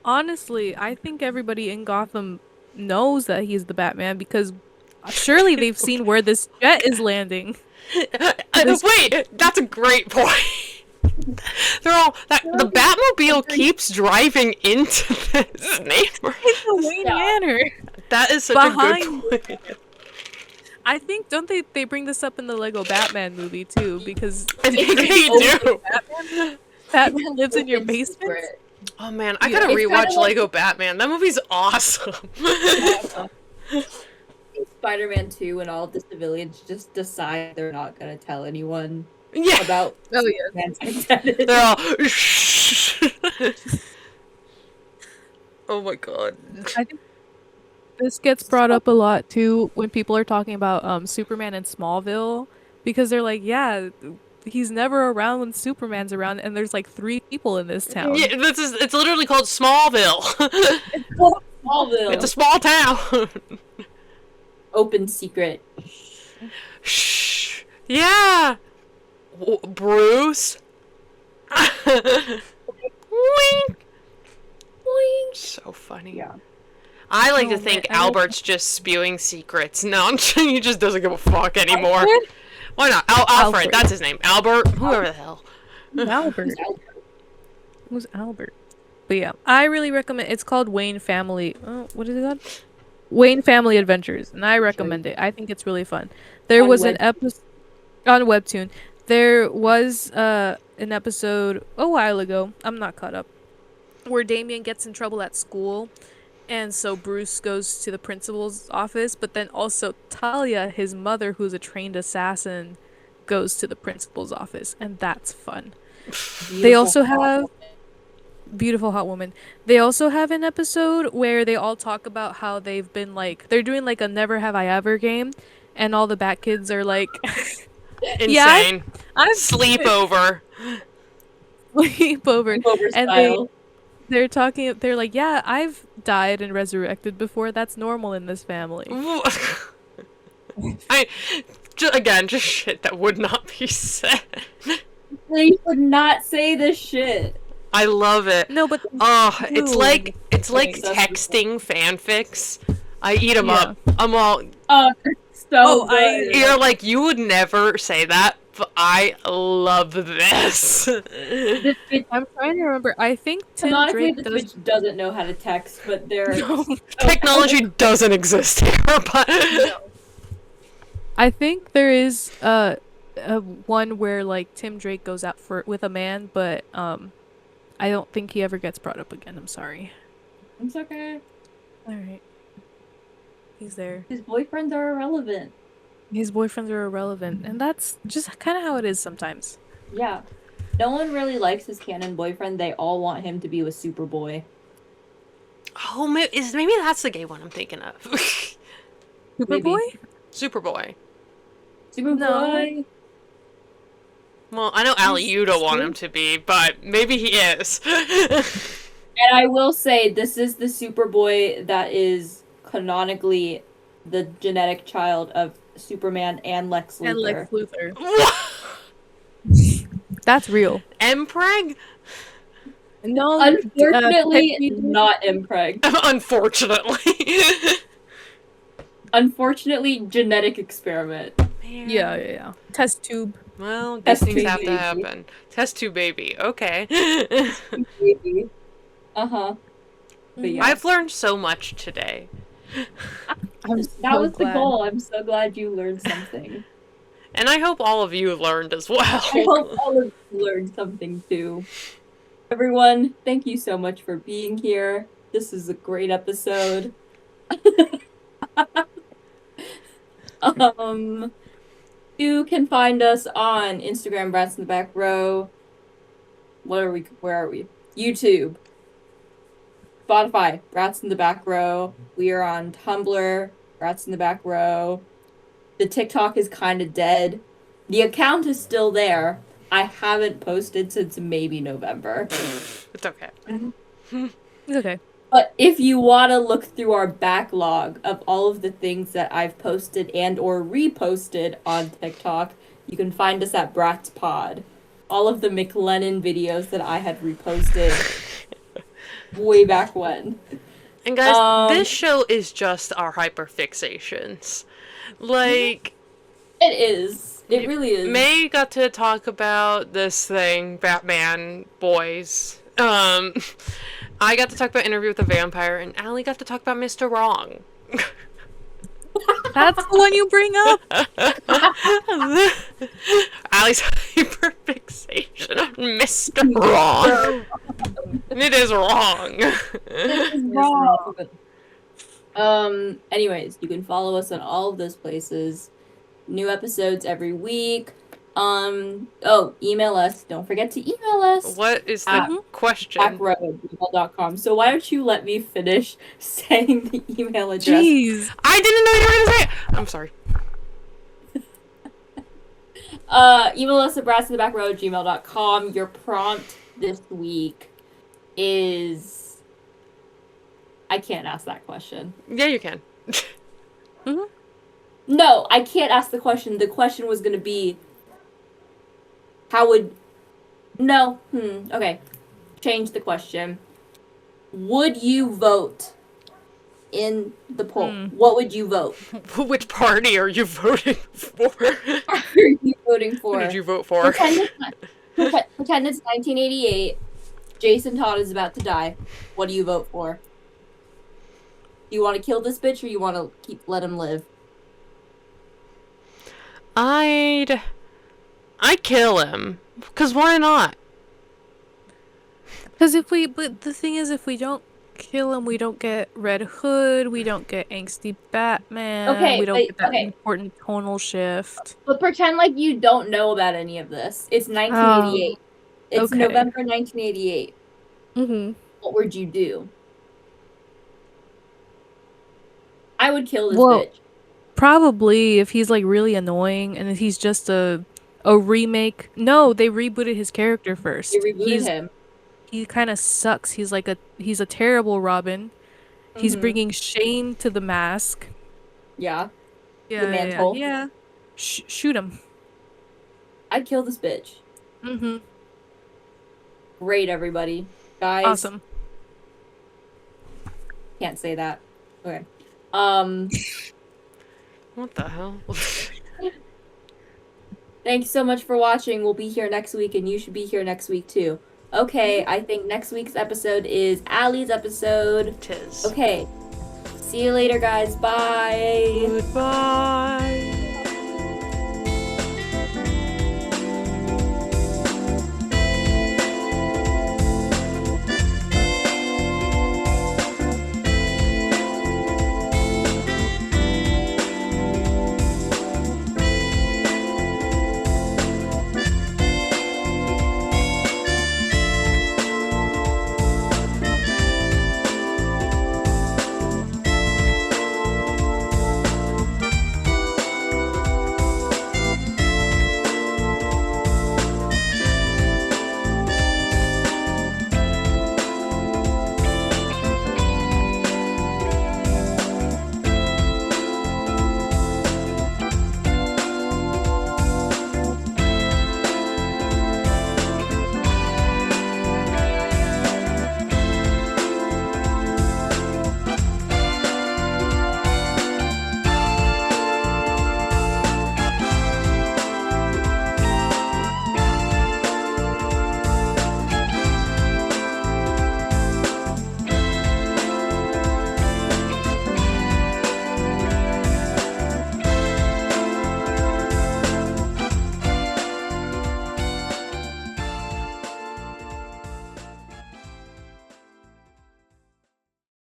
Speaker 4: Honestly, I think everybody in Gotham knows that he's the Batman because surely they've seen where this jet is landing.
Speaker 3: Wait, that's a great point. They're all the Batmobile keeps driving into this neighborhood.
Speaker 4: It's a Wayne
Speaker 1: Yeah.
Speaker 4: Manor.
Speaker 3: That is such
Speaker 4: Behind-
Speaker 3: a good point.
Speaker 4: I think don't they bring this up in the Lego Batman movie too because
Speaker 3: I think they do.
Speaker 4: Batman lives in your
Speaker 1: Open
Speaker 4: basement.
Speaker 1: secret.
Speaker 3: Oh man, I
Speaker 4: Yeah.
Speaker 3: gotta
Speaker 1: It's
Speaker 3: rewatch
Speaker 1: kinda like-
Speaker 3: Lego Batman. That movie's awesome.
Speaker 1: Spider-Man 2 and all of the civilians just decide they're not gonna tell anyone
Speaker 3: Yeah,
Speaker 1: about
Speaker 4: Oh yeah.
Speaker 1: Superman's identity.
Speaker 3: they're all. Oh my god.
Speaker 4: I think this gets brought up a lot too when people are talking about Superman in Smallville because they're like, yeah, he's never around when Superman's around, and there's like 3 people in this town.
Speaker 3: Yeah, it's literally called Smallville.
Speaker 1: Smallville.
Speaker 3: It's a small town.
Speaker 1: Open secret.
Speaker 3: Shh. Yeah. Bruce. Wink. Wink. So funny.
Speaker 1: Yeah.
Speaker 3: I like
Speaker 4: Oh,
Speaker 3: to
Speaker 4: man,
Speaker 3: think
Speaker 4: I don't-
Speaker 3: Albert's just spewing secrets. No, he just doesn't give a fuck anymore.
Speaker 4: Alfred?
Speaker 3: Why not? Alfred.
Speaker 4: Alfred.
Speaker 3: That's his name. Albert. Whoever the hell.
Speaker 4: Albert. Who's Albert? But yeah, I really recommend. It's called Wayne Family. Oh, what is it called? Wayne Family Adventures, and I recommend it. I think it's really fun. There
Speaker 1: On
Speaker 4: was an
Speaker 1: Web-
Speaker 4: episode on Webtoon. There was an episode a while ago. I'm not caught up. Where Damien gets in trouble at school, and so Bruce goes to the principal's office. But then also Talia, his mother, who's a trained assassin, goes to the principal's office, and that's fun. They also have beautiful hot woman. They also have an episode where they all talk about how they've been like they're doing like a never have I ever game, and all the Bat Kids are like
Speaker 3: Insane.
Speaker 4: I'm
Speaker 3: Sleepover.
Speaker 4: sleepover,
Speaker 1: Over
Speaker 4: and
Speaker 1: style.
Speaker 4: they're talking. They're like, yeah, I've died and resurrected before. That's normal in this family.
Speaker 3: Just shit that would not be said.
Speaker 1: They should not say this shit.
Speaker 3: I love it.
Speaker 4: No, but
Speaker 3: Oh, it's
Speaker 4: Ooh.
Speaker 3: like
Speaker 1: Thanks.
Speaker 3: texting fanfics. I eat them
Speaker 4: Yeah.
Speaker 3: up. I'm all.
Speaker 1: Oh, so
Speaker 4: Oh,
Speaker 1: good.
Speaker 3: You're like, you would never say that, but I love this.
Speaker 1: This bitch,
Speaker 4: I'm trying to remember. I think Tim
Speaker 1: canonically,
Speaker 4: Drake
Speaker 1: this
Speaker 4: does.
Speaker 1: bitch doesn't know how to text, but they're
Speaker 3: Technology doesn't exist here, but
Speaker 4: I think there is a one where like Tim Drake goes out for with a man, but I don't think he ever gets brought up again. I'm sorry.
Speaker 1: It's okay.
Speaker 4: All right. He's there.
Speaker 1: His boyfriends are irrelevant.
Speaker 4: His boyfriends are irrelevant, and that's just kind of how it is sometimes.
Speaker 1: Yeah. No one really likes his canon boyfriend. They all want him to be with Superboy.
Speaker 3: oh, maybe that's the gay one I'm thinking of.
Speaker 4: Superboy?
Speaker 3: Superboy.
Speaker 1: Superboy.
Speaker 3: Well, I know Aliuta want him to be, but maybe he is.
Speaker 1: And I will say, this is the Superboy that is canonically the genetic child of Superman and Lex Luthor.
Speaker 4: And Lex Luthor.
Speaker 3: What?
Speaker 4: That's real.
Speaker 3: Mpreg?
Speaker 4: No,
Speaker 1: Unfortunately, not impreg.
Speaker 3: Unfortunately.
Speaker 1: Unfortunately, genetic experiment.
Speaker 4: yeah. Test tube.
Speaker 3: Well, these
Speaker 1: Test
Speaker 3: things
Speaker 1: tube
Speaker 3: have to
Speaker 1: baby.
Speaker 3: happen. Test tube baby. Okay.
Speaker 1: Maybe. Uh-huh. But yeah.
Speaker 3: I've learned so much today.
Speaker 2: I'm
Speaker 1: That
Speaker 2: so
Speaker 1: was the
Speaker 2: glad.
Speaker 1: goal. I'm so glad you learned something.
Speaker 3: And I hope all of you learned as well.
Speaker 1: I hope all of you learned something too. Everyone, thank you so much for being here. This is a great episode. You can find us on Instagram, Rats in the Back Row. Where are we? YouTube. Spotify, Rats in the Back Row. We are on Tumblr, Rats in the Back Row. The TikTok is kind of dead. The account is still there. I haven't posted since maybe November.
Speaker 3: It's okay.
Speaker 2: It's okay.
Speaker 1: But if you want to look through our backlog of all of the things that I've posted and or reposted on TikTok, you can find us at Bratz Pod. All of the McLennan videos that I had reposted way back when.
Speaker 3: And guys, this show is just our hyperfixations. Like,
Speaker 1: it is. It really is.
Speaker 3: May got to talk about this thing, Batman boys. I got to talk about Interview with the Vampire, and Allie got to talk about Mr. Wrong.
Speaker 2: That's the one you bring up?
Speaker 3: Allie's hyperfixation on Mr. Wrong. It is wrong.
Speaker 1: It is wrong. Anyways, you can follow us on all of those places. New episodes every week. Email us. Don't forget to email us.
Speaker 3: What is the question?
Speaker 1: backrow@gmail.com. So why don't you let me finish saying the email address?
Speaker 2: Jeez.
Speaker 3: I didn't know you were gonna say it. I'm sorry.
Speaker 1: Email us at bratsinthebackrow@gmail.com. Your prompt this week is... I can't ask that question.
Speaker 3: Yeah, you can.
Speaker 1: No, I can't ask the question. The question was going to be... How would... No. Okay. Change the question. Would you vote in the poll? What would you vote?
Speaker 3: Which party are you voting for?
Speaker 1: What are you voting for?
Speaker 3: Who did you vote for?
Speaker 1: Pretend it's 1988. Jason Todd is about to die. What do you vote for? Do you want to kill this bitch or you want to let him live?
Speaker 3: I'd kill him. 'Cause why not?
Speaker 2: But the thing is, if we don't kill him, we don't get Red Hood, we don't get angsty Batman,
Speaker 1: Okay,
Speaker 2: we don't get that
Speaker 1: okay.
Speaker 2: important tonal shift.
Speaker 1: But pretend like you don't know about any of this. It's 1988. It's
Speaker 2: okay.
Speaker 1: November 1988.
Speaker 2: Mm-hmm.
Speaker 1: What would you do? I would kill this
Speaker 2: Well,
Speaker 1: bitch.
Speaker 2: probably if he's like really annoying and if he's just a remake. No, they rebooted his character first.
Speaker 1: You rebooted him.
Speaker 2: He kind of sucks. He's a terrible Robin. He's bringing shame to the mask.
Speaker 1: Yeah.
Speaker 2: Yeah,
Speaker 1: The mantle.
Speaker 2: Yeah. Shoot him.
Speaker 1: I'd kill this bitch.
Speaker 2: Mm-hmm.
Speaker 1: Great, everybody. Guys.
Speaker 2: Awesome.
Speaker 1: Can't say that. Okay.
Speaker 3: What the hell?
Speaker 1: Thank you so much for watching. We'll be here next week, and you should be here next week, too. Okay, I think next week's episode is Allie's episode.
Speaker 3: Tis.
Speaker 1: Okay. See you later, guys. Bye.
Speaker 3: Goodbye.